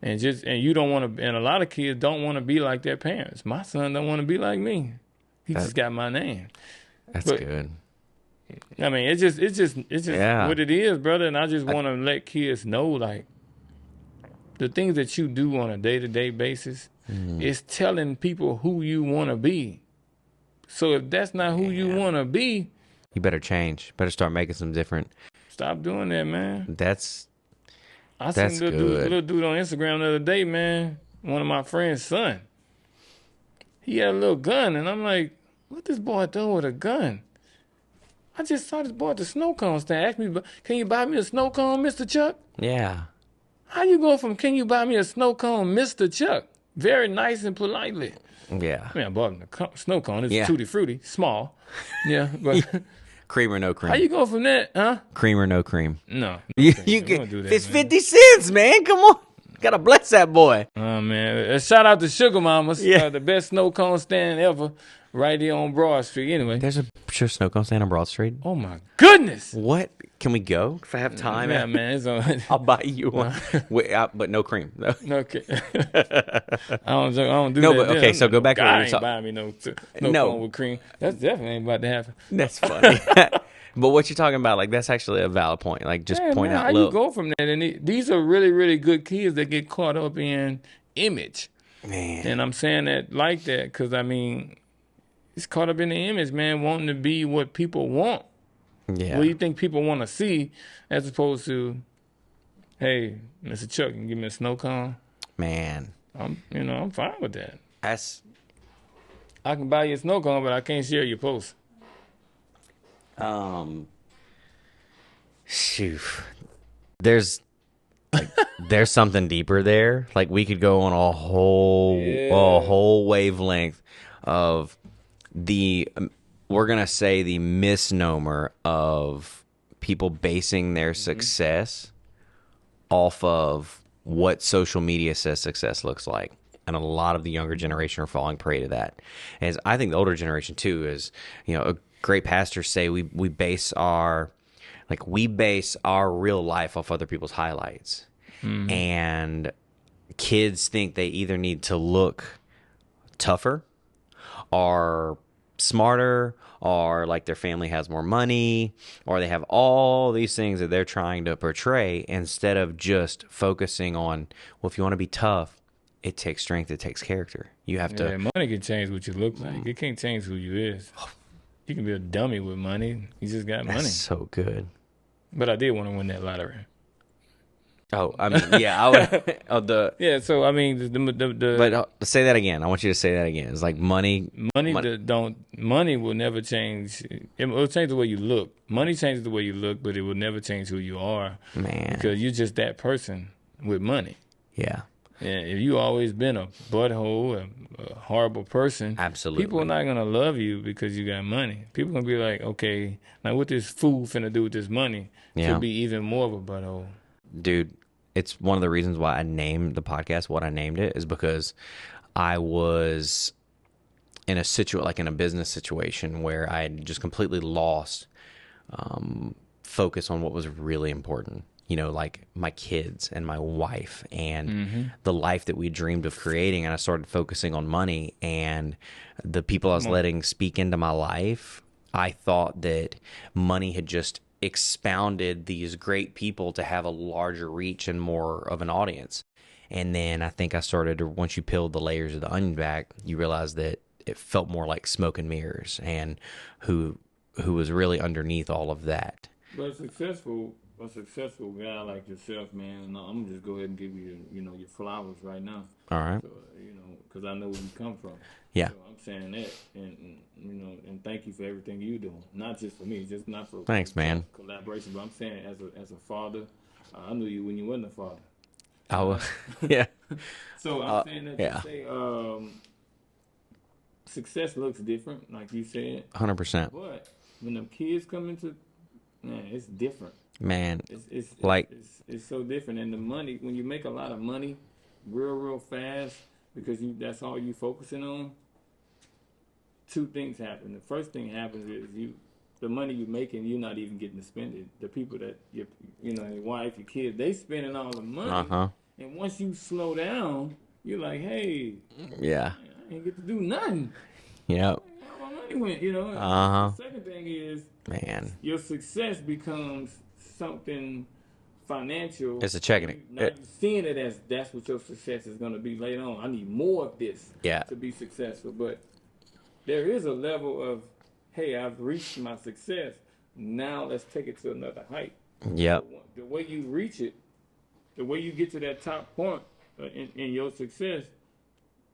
And you don't want to, and a lot of kids don't want to be like their parents. My son don't want to be like me. He just got my name. That's good. I mean, it's just what it is, brother. And I just want to let kids know, like, the things that you do on a day-to-day basis is telling people who you want to be. So if that's not who you want to be, you better change. Better start making some different. Stop doing that, man. I seen a little dude on Instagram the other day, man. One of my friend's son. He had a little gun, and I'm like, what this boy doing with a gun? I just saw this boy at the snow cone stand. Asked me, can you buy me a snow cone, Mr. Chuck? Yeah. How you go from, can you buy me a snow cone, Mr. Chuck? Very nice and politely. Yeah. I mean, I bought him a snow cone. It's tutti frutti, small. Yeah, but cream or no cream. How you go from that, huh? Cream or no cream. No. You can, do that, it's man. 50 cents, man. Come on. Gotta bless that boy. Oh, man. Shout out to Sugar Mamas. Yeah. The best snow cone stand ever. Right here on Broad Street. Anyway. There's a sure snow cone stand on Broad Street. Oh, my goodness. What? Can we go if I have time? Yeah, man. It's on. I'll buy you one. But no cream. Okay. I don't do that. But okay, so go back to what you're talking. Buy me no cone with cream. That's definitely ain't about to happen. That's funny. But what you're talking about, like, that's actually a valid point. Like, just point out. How you go from that? And these are really, really good kids that get caught up in image. Man. And I'm saying that like that because, I mean, it's caught up in the image, man, wanting to be what people want. Yeah. What do you think people want to see as opposed to, hey, Mr. Chuck, can you give me a snow cone? Man. I'm fine with that. I can buy you a snow cone, but I can't share your post. Shoot. There's something deeper there. Like, we could go on a whole wavelength of we're going to say the misnomer of people basing their success off of what social media says success looks like. And a lot of the younger generation are falling prey to that. As I think the older generation too is, a great pastors say we base our real life off other people's highlights. And kids think they either need to look tougher or smarter, or like their family has more money, or they have all these things that they're trying to portray instead of just focusing on, well, if you want to be tough, it takes strength, it takes character. You have to. Money can change what you look like. It can't change who you is. You can be a dummy with money. You just got money. That's so good. But I did want to win that lottery. Oh, I mean, yeah, I would. Yeah, so I mean, But say that again. I want you to say that again. It's like money. Money will never change. It will change the way you look. Money changes the way you look, but it will never change who you are. Man, because you're just that person with money. Yeah. And if you always been a butthole, a horrible person, absolutely, people are not gonna love you because you got money. People gonna be like, okay, now what this fool finna do with this money? To be even more of a butthole. Dude, it's one of the reasons why I named the podcast what I named it is because I was in a business situation where I had just completely lost focus on what was really important. Like my kids and my wife and the life that we dreamed of creating. And I started focusing on money and the people I was letting speak into my life. I thought that money had just expounded these great people to have a larger reach and more of an audience. And then I think I started to, once you peeled the layers of the onion back, you realize that it felt more like smoke and mirrors and who was really underneath all of that. But a successful guy like yourself, man, and I'm gonna just go ahead and give you, your flowers right now. All right. So, because I know where you come from. Yeah. So I'm saying that, and and thank you for everything you do. Not just for me, just not for thanks, man. Collaboration, but I'm saying as a father, I knew you when you wasn't a father. Oh, yeah. So I'm saying that to say, success looks different, like you said. 100%. But when the kids come into, man, it's different. Man, it's so different. And the money, when you make a lot of money real fast because that's all you focusing on, two things happen. The first thing happens is the money you making, you're not even getting to spend it. The people that your wife, your kids, they spending all the money. And once you slow down, you're like, hey, yeah, I ain't get to do nothing. Yep. they went, you know. The second thing is, man, your success becomes something financial. it's a checking. Now you're seeing it as that's what your success is going to be later on. I need more of this to be successful. But there is a level of, hey, I've reached my success. Now let's take it to another height. Yep. The way you reach it, the way you get to that top point in your success,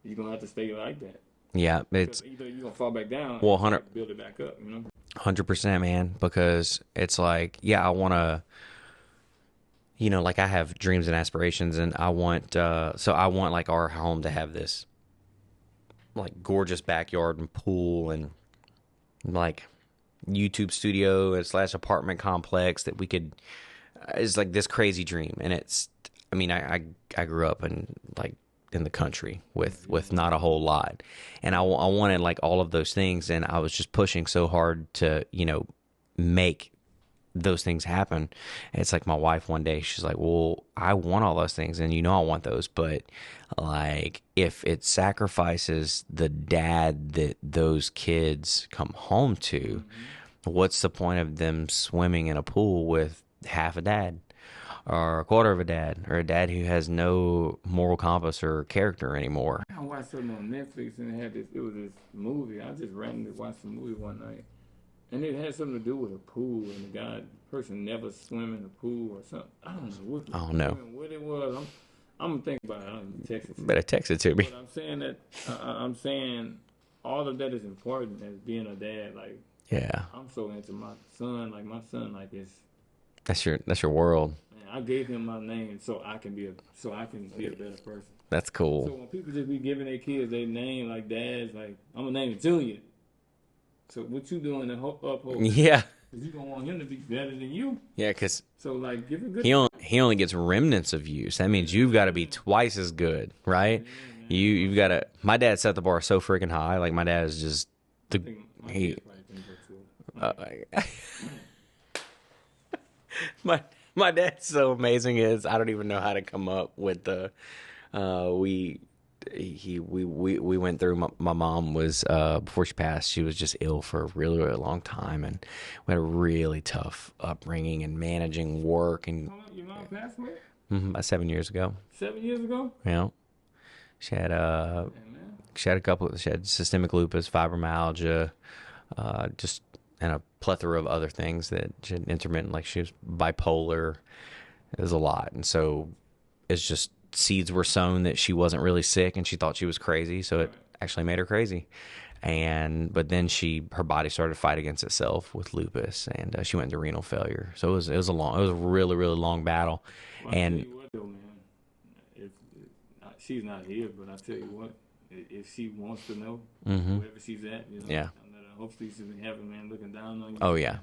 you're going to have to stay like that. Yeah. It's either you're going to fall back down or build it back up, you know? 100%, man, because it's like, yeah, I want to, you know, like I have dreams and aspirations, and I want, so I want like our home to have this like gorgeous backyard and pool and like YouTube studio / apartment complex that we could, it's like this crazy dream. And it's, I mean, I grew up in like in the country with not a whole lot, and I wanted like all of those things, and I was just pushing so hard to, you know, make those things happen. And it's like my wife one day, she's like, well, I want all those things, and you know I want those, but like if it sacrifices the dad that those kids come home to, what's the point of them swimming in a pool with half a dad or a quarter of a dad, or a dad who has no moral compass or character anymore? I watched something on Netflix, and it was this movie. I just randomly watched the movie one night, and it had something to do with a pool, and the person never swim in a pool or something. I don't know what it was. I'm gonna think about it. I'm gonna text it to you. Better text it to me. But I'm saying that I'm saying all of that is important as being a dad. Like, yeah, I'm so into my son. Like my son, like that's your world. I gave him my name so I can be a better person. That's cool. So when people just be giving their kids their name, like dads, like I'm gonna name it Junior. So what you doing to uphold? Yeah. Because you gonna want him to be better than you. Yeah, because so like give it good. He only gets remnants of you. So that means you've got to be twice as good, right? Yeah, you've got to. My dad set the bar so freaking high. Like my dad is just My dad's so amazing. Is I don't even know how to come up with the we went through. My mom was before she passed, she was just ill for a really, really long time, and we had a really tough upbringing and managing work. And your mom passed away? About 7 years ago. 7 years ago? Yeah. She had she had systemic lupus, fibromyalgia, just and a plethora of other things that she had intermittent, like she was bipolar. It was a lot. And so it's just seeds were sown that she wasn't really sick, and she thought she was crazy. So it actually made her crazy. But then her body started to fight against itself with lupus, and she went into renal failure. So it was a really, really long battle. Well, and I tell you what, though, man, she's not here, but I tell you what, if she wants to know wherever she's at, you know, yeah. Hopefully she's in heaven, man, looking down on you. Oh, yeah.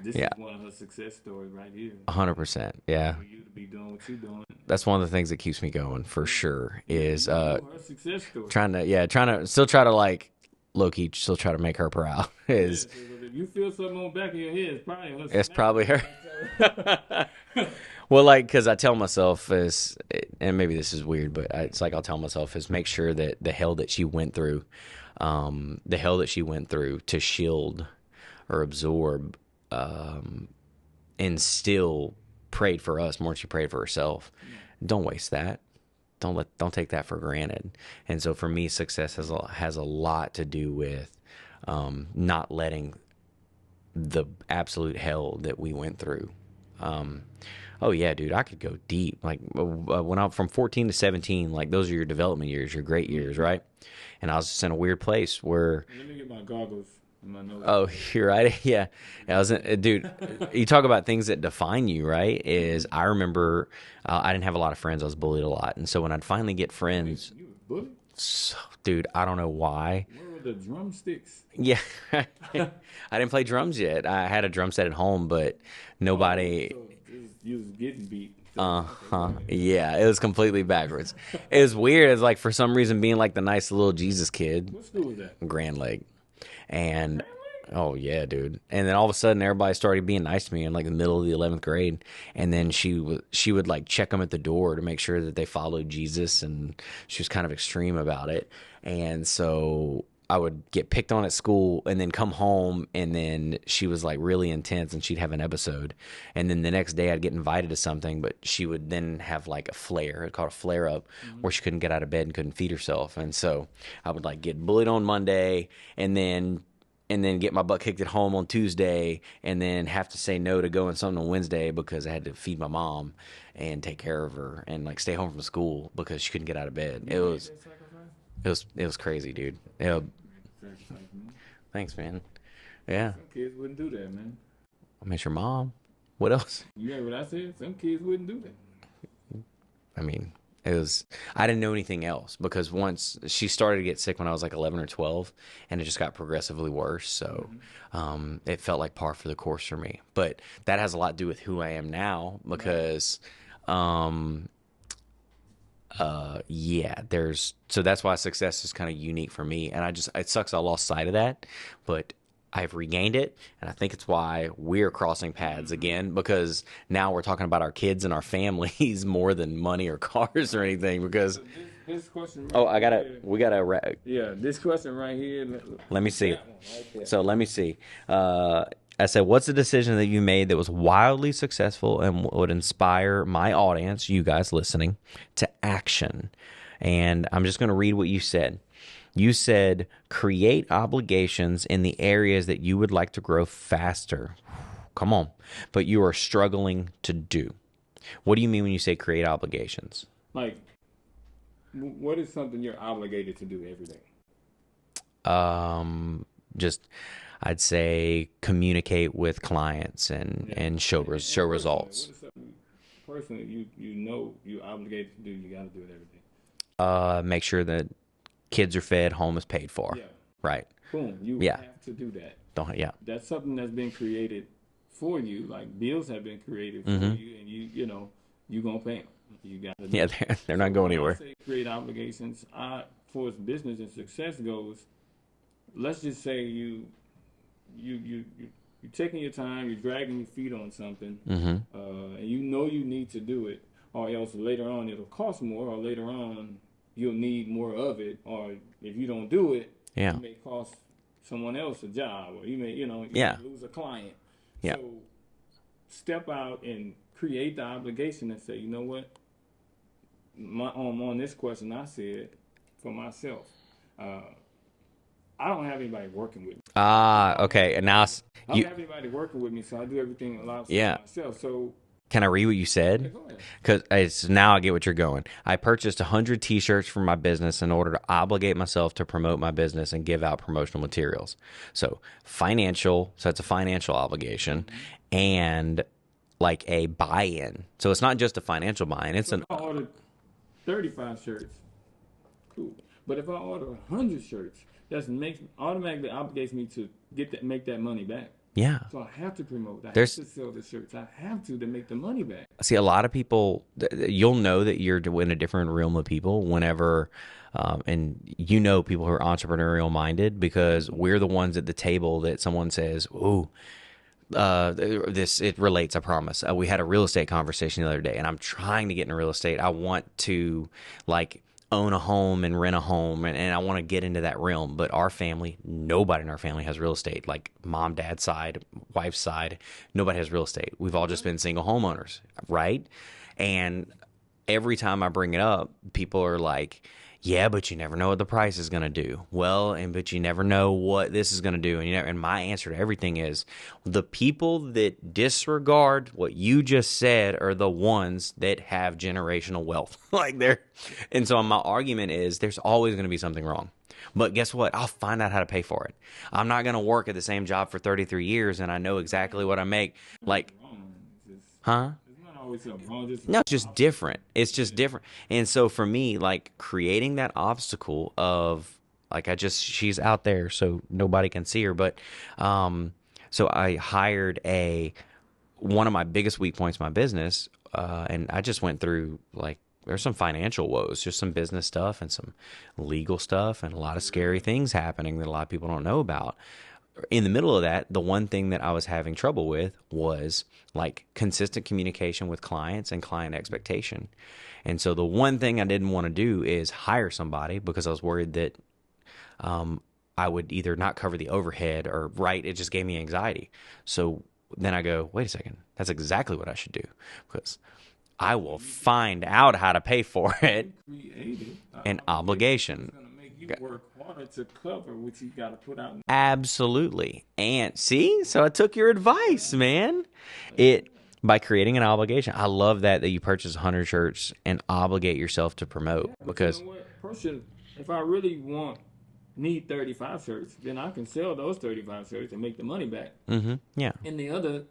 This is one of her success stories right here. 100%, yeah. For you to be doing what you're doing. That's one of the things that keeps me going, for sure, is her success story. trying to still try to, like, low-key, still try to make her proud. Is if you feel something on the back of your head, it's probably her. Well, like, because I tell myself and maybe this is weird, but it's like I'll tell myself is make sure that the hell that she went through to shield or absorb, and still prayed for us more than she prayed for herself. Don't waste that. Don't take that for granted. And so for me, success has a lot to do with not letting the absolute hell that we went through. Oh yeah, dude, I could go deep. Like when I'm from 14 to 17, like those are your development years, your great years, right? And I was just in a weird place where. Let me get my goggles. Oh, you're right. Yeah, I was, dude. You talk about things that define you, right? Is I remember I didn't have a lot of friends. I was bullied a lot, and so when I'd finally get friends, you were bullied? So, dude, I don't know why. Where were the drumsticks? Yeah, I didn't play drums yet. I had a drum set at home, but nobody. So you was getting beat. Yeah, it was completely backwards. It was weird. It's like for some reason being like the nice little Jesus kid. What school was that? Grand Lake. And oh yeah, dude. And then all of a sudden everybody started being nice to me in like the middle of the 11th grade. And then she would like check them at the door to make sure that they followed Jesus, and she was kind of extreme about it. And so I would get picked on at school and then come home, and then she was like really intense and she'd have an episode. And then the next day I'd get invited to something, but she would then have like a flare, it's called a flare up, where she couldn't get out of bed and couldn't feed herself. And so I would like get bullied on Monday and then get my butt kicked at home on Tuesday, and then have to say no to going something on Wednesday because I had to feed my mom and take care of her and like stay home from school because she couldn't get out of bed. It was crazy, dude. Thanks, man. Yeah. Some kids wouldn't do that, man. I mean, it's your mom. What else? You heard what I said? Some kids wouldn't do that. I mean, I didn't know anything else because once she started to get sick when I was like 11 or 12, and it just got progressively worse. So it felt like par for the course for me. But that has a lot to do with who I am now because, so that's why success is kind of unique for me. And it sucks I lost sight of that, but I've regained it, and I think it's why we're crossing paths again, because now we're talking about our kids and our families more than money or cars or anything. Because this question right this question right here. Let me see. So let me see. I said, what's the decision that you made that was wildly successful and would inspire my audience, you guys listening, to action? And I'm just going to read what you said. You said, create obligations in the areas that you would like to grow faster. Come on. But you are struggling to do. What do you mean when you say create obligations? Like, what is something you're obligated to do every day? I'd say communicate with clients and show results. What is something personally you're obligated to do? You got to do it every day. Make sure that kids are fed, home is paid for. Yeah. Right. Boom. You have to do that. That's something that's been created for you. Like bills have been created for you, and you're gonna pay them. You got to. Yeah, they're not going anywhere. Say create obligations. For as business and success goes, let's just say you're taking your time, you're dragging your feet on something, and you need to do it, or else later on it'll cost more, or later on you'll need more of it, or if you don't do it, it may cost someone else a job, or you may lose a client. Yeah. So step out and create the obligation and say, you know what? On this question, I said for myself, I don't have anybody working with me. Okay. And now I don't have anybody working with me, so I do everything a lot myself. So can I read what you said? Because now I get what you're going. I purchased 100 T-shirts for my business in order to obligate myself to promote my business and give out promotional materials. So that's a financial obligation, and like a buy-in. So it's not just a financial buy-in. It's I ordered 35 shirts. Cool. But if I order 100 shirts, that automatically obligates me to make that money back. Yeah. So I have to promote. I have to sell the shirts. I have to make the money back. See, a lot of people, you'll know that you're in a different realm of people whenever, and people who are entrepreneurial minded, because we're the ones at the table that someone says, "Ooh, it relates, I promise." We had a real estate conversation the other day, and I'm trying to get into real estate. I want to own a home and rent a home, and I want to get into that realm. But nobody in our family has real estate. Like mom, dad's side, wife's side, nobody has real estate. We've all just been single homeowners, right? And every time I bring it up, people are like, yeah, but you never know what the price is going to do. Well, but you never know what this is going to do. And my answer to everything is, the people that disregard what you just said are the ones that have generational wealth. And so my argument is, there's always going to be something wrong. But guess what? I'll find out how to pay for it. I'm not going to work at the same job for 33 years and I know exactly what I make. Huh? No, it's just different. It's just different. And so for me, creating that obstacle of she's out there so nobody can see her. But so I hired one of my biggest weak points in my business, and I just went through there's some financial woes, just some business stuff and some legal stuff and a lot of scary things happening that a lot of people don't know about. In the middle of that, the one thing that I was having trouble with was consistent communication with clients and client expectation. And so the one thing I didn't want to do is hire somebody, because I was worried that I I would either not cover the overhead or right. It just gave me anxiety. So then I go, wait a second, that's exactly what I should do, because I will find out how to pay for it. An obligation. Work hard to cover what you got to put out. Absolutely. And see, so I took your advice, man. By creating an obligation. I love that you purchase 100 shirts and obligate yourself to promote, because you know what? Person, if I really need 35 shirts, then I can sell those 35 shirts and make the money back. Yeah. And the other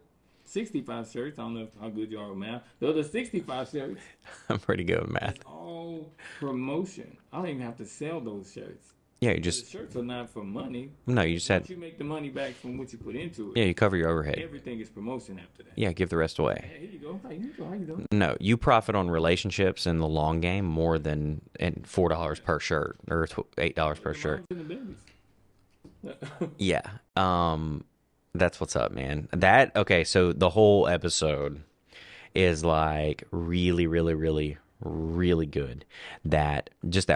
65 shirts, I don't know how good you are with math. The other 65 shirts, I'm pretty good with math. It's all promotion. I don't even have to sell those shirts. Yeah, you just... The shirts are not for money. No, you just you make the money back from what you put into it. Yeah, you cover your overhead. Everything is promotion after that. Yeah, give the rest away. Hey, here you go. How you doing? No, you profit on relationships in the long game more than $4 per shirt or $8 per shirt. Yeah. That's what's up, man. Okay, so the whole episode is like really, really, really, really good. That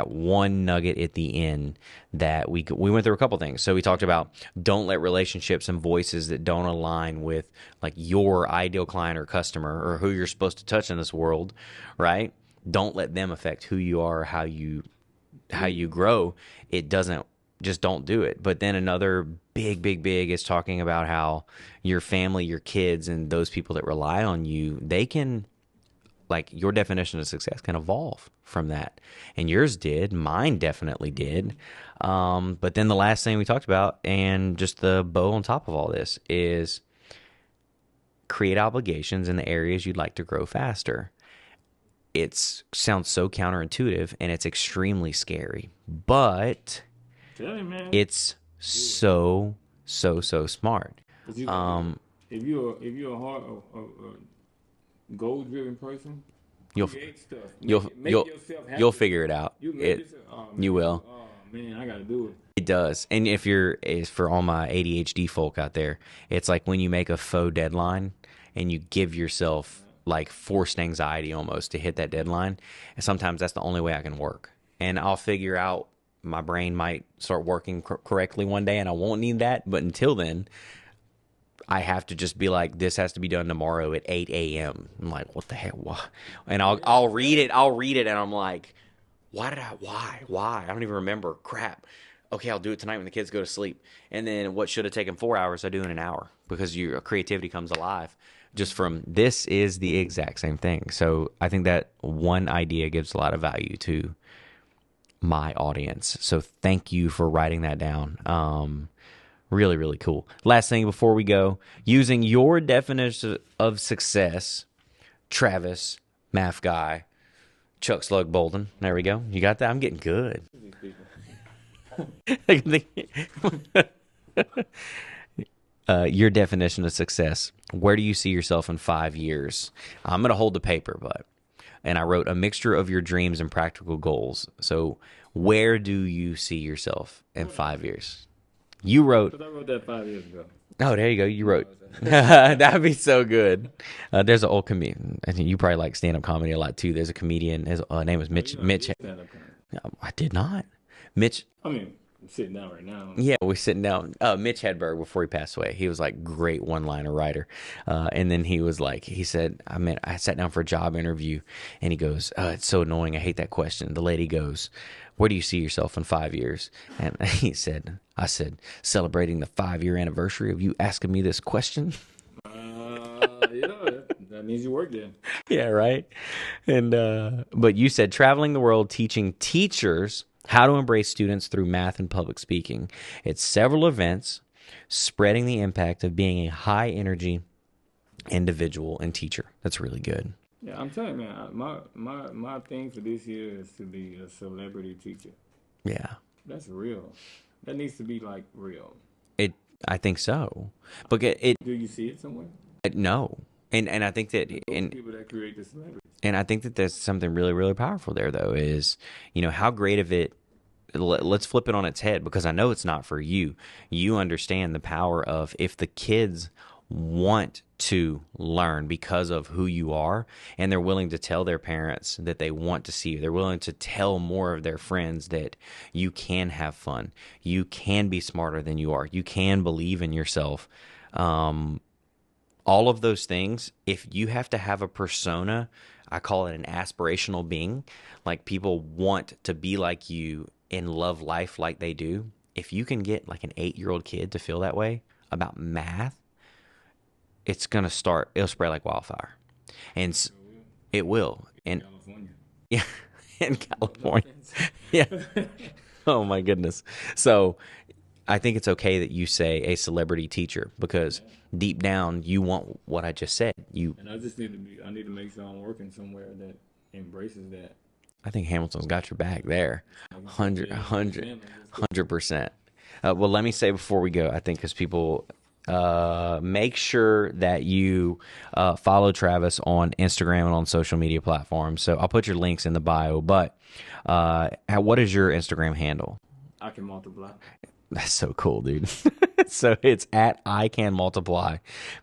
one nugget at the end that we went through a couple things. So we talked about don't let relationships and voices that don't align with like your ideal client or customer or who you're supposed to touch in this world, right? Don't let them affect who you are, how you grow. Just don't do it. But then another big is talking about how your family, your kids, and those people that rely on you, they can, like, your definition of success can evolve from that. And yours did. Mine definitely did. But then the last thing we talked about, and just the bow on top of all this, is create obligations in the areas you'd like to grow faster. It sounds so counterintuitive, and it's extremely scary. But... it's so smart. If you're a hard goal driven person, you'll figure it out. You will. Oh man, I gotta do it. It does. And for all my ADHD folk out there, it's like when you make a faux deadline and you give yourself like forced anxiety almost to hit that deadline. And sometimes that's the only way I can work. And I'll figure out. My brain might start working correctly one day and I won't need that. But until then, I have to just be like, this has to be done tomorrow at 8 a.m. I'm like, what the hell? Why? And I'll read it. And I'm like, why? I don't even remember. Crap. Okay, I'll do it tonight when the kids go to sleep. And then what should have taken 4 hours, I do in an hour, because your creativity comes alive just from this is the exact same thing. So I think that one idea gives a lot of value to my audience. So thank you for writing that down. Really, really cool. Last thing before we go, using your definition of success, Travis, Maff Guy, Chuck Slug Bolden. There we go. You got that? I'm getting good. Your definition of success. Where do you see yourself in 5 years? I'm going to hold the paper, and I wrote a mixture of your dreams and practical goals. So where do you see yourself in 5 years? You wrote... I wrote that 5 years ago. Oh, there you go. You wrote... That'd be so good. There's an old comedian. I think you probably like stand-up comedy a lot, too. There's a comedian. His name was Mitch... I did not. Mitch... I'm sitting down right now. Yeah, we're sitting down. Mitch Hedberg, before he passed away, he was like great one-liner writer. And then he was like, he said, I sat down for a job interview, and he goes, it's so annoying. I hate that question. The lady goes, where do you see yourself in 5 years? And I said, celebrating the 5-year anniversary of you asking me this question. Yeah, that means you work there. Yeah, right. And but you said traveling the world, teaching teachers how to embrace students through math and public speaking. It's several events, spreading the impact of being a high-energy individual and teacher. That's really good. Yeah, I'm telling you, man, my thing for this year is to be a celebrity teacher. Yeah. That's real. That needs to be, like, real. I think so. But do you see it somewhere? No. And I think that... people that create the celebrities. And I think that there's something really, really powerful there, though, is, how great of it... Let's flip it on its head, because I know it's not for you. You understand the power of if the kids want to learn because of who you are, and they're willing to tell their parents that they want to see you. They're willing to tell more of their friends that you can have fun, you can be smarter than you are, you can believe in yourself. All of those things, if you have to have a persona, I call it an aspirational being, like people want to be like you and love life like they do. If you can get like an 8-year-old kid to feel that way about math, it'll spread like wildfire. And it will. And California. yeah, in California. Yeah. Oh my goodness. So I think it's okay that you say a celebrity teacher, because deep down you want what I just said. And I just need to make sure I'm working somewhere that embraces that. I think Hamilton's got your back there. 100%. Well, let me say before we go, I think, because people, make sure that you follow Travis on Instagram and on social media platforms. So I'll put your links in the bio. But what is your Instagram handle? I can multiply. That's so cool, dude. So it's at I Can Multiply.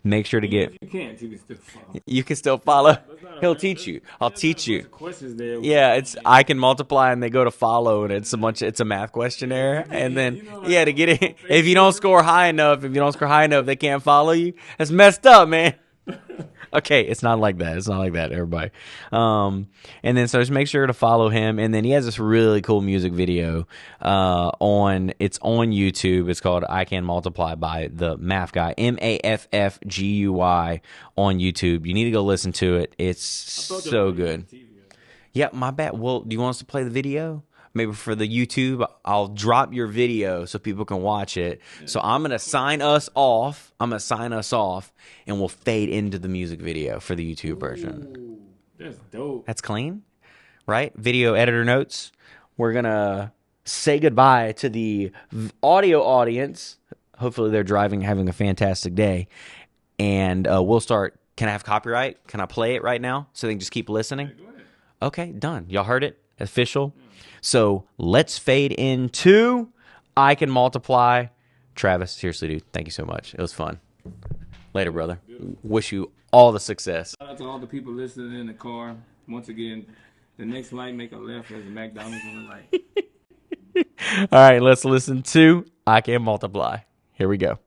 Make sure to get. You can still follow. You can still follow. He'll teach you. I'll teach you. Questions there. Yeah, it's I Can Multiply, and they go to follow, and it's a math questionnaire, and then to get it. If you don't score high enough, they can't follow you. That's messed up, man. Okay, it's not like that. Everybody. And then so just make sure to follow him. And then he has this really cool music video on YouTube. It's called I Can Multiply by the Maff Guy, Maffgui on YouTube. You need to go listen to it. It's so good. Yeah, my bad. Well, do you want us to play the video? Maybe for the YouTube, I'll drop your video so people can watch it. Yeah. So I'm going to sign us off. And we'll fade into the music video for the YouTube version. That's dope. That's clean, right? Video editor notes. We're going to say goodbye to the audio audience. Hopefully they're driving, having a fantastic day. And we'll start. Can I have copyright? Can I play it right now so they can just keep listening? Yeah, go ahead. Okay, done. Y'all heard it? Official. Yeah. So let's fade into I Can Multiply. Travis, seriously, dude, thank you so much. It was fun. Later, brother. Beautiful. Wish you all the success. Shout out to all the people listening in the car. Once again, the next light, make a left. There's a McDonald's on the light. All right, let's listen to I Can Multiply. Here we go.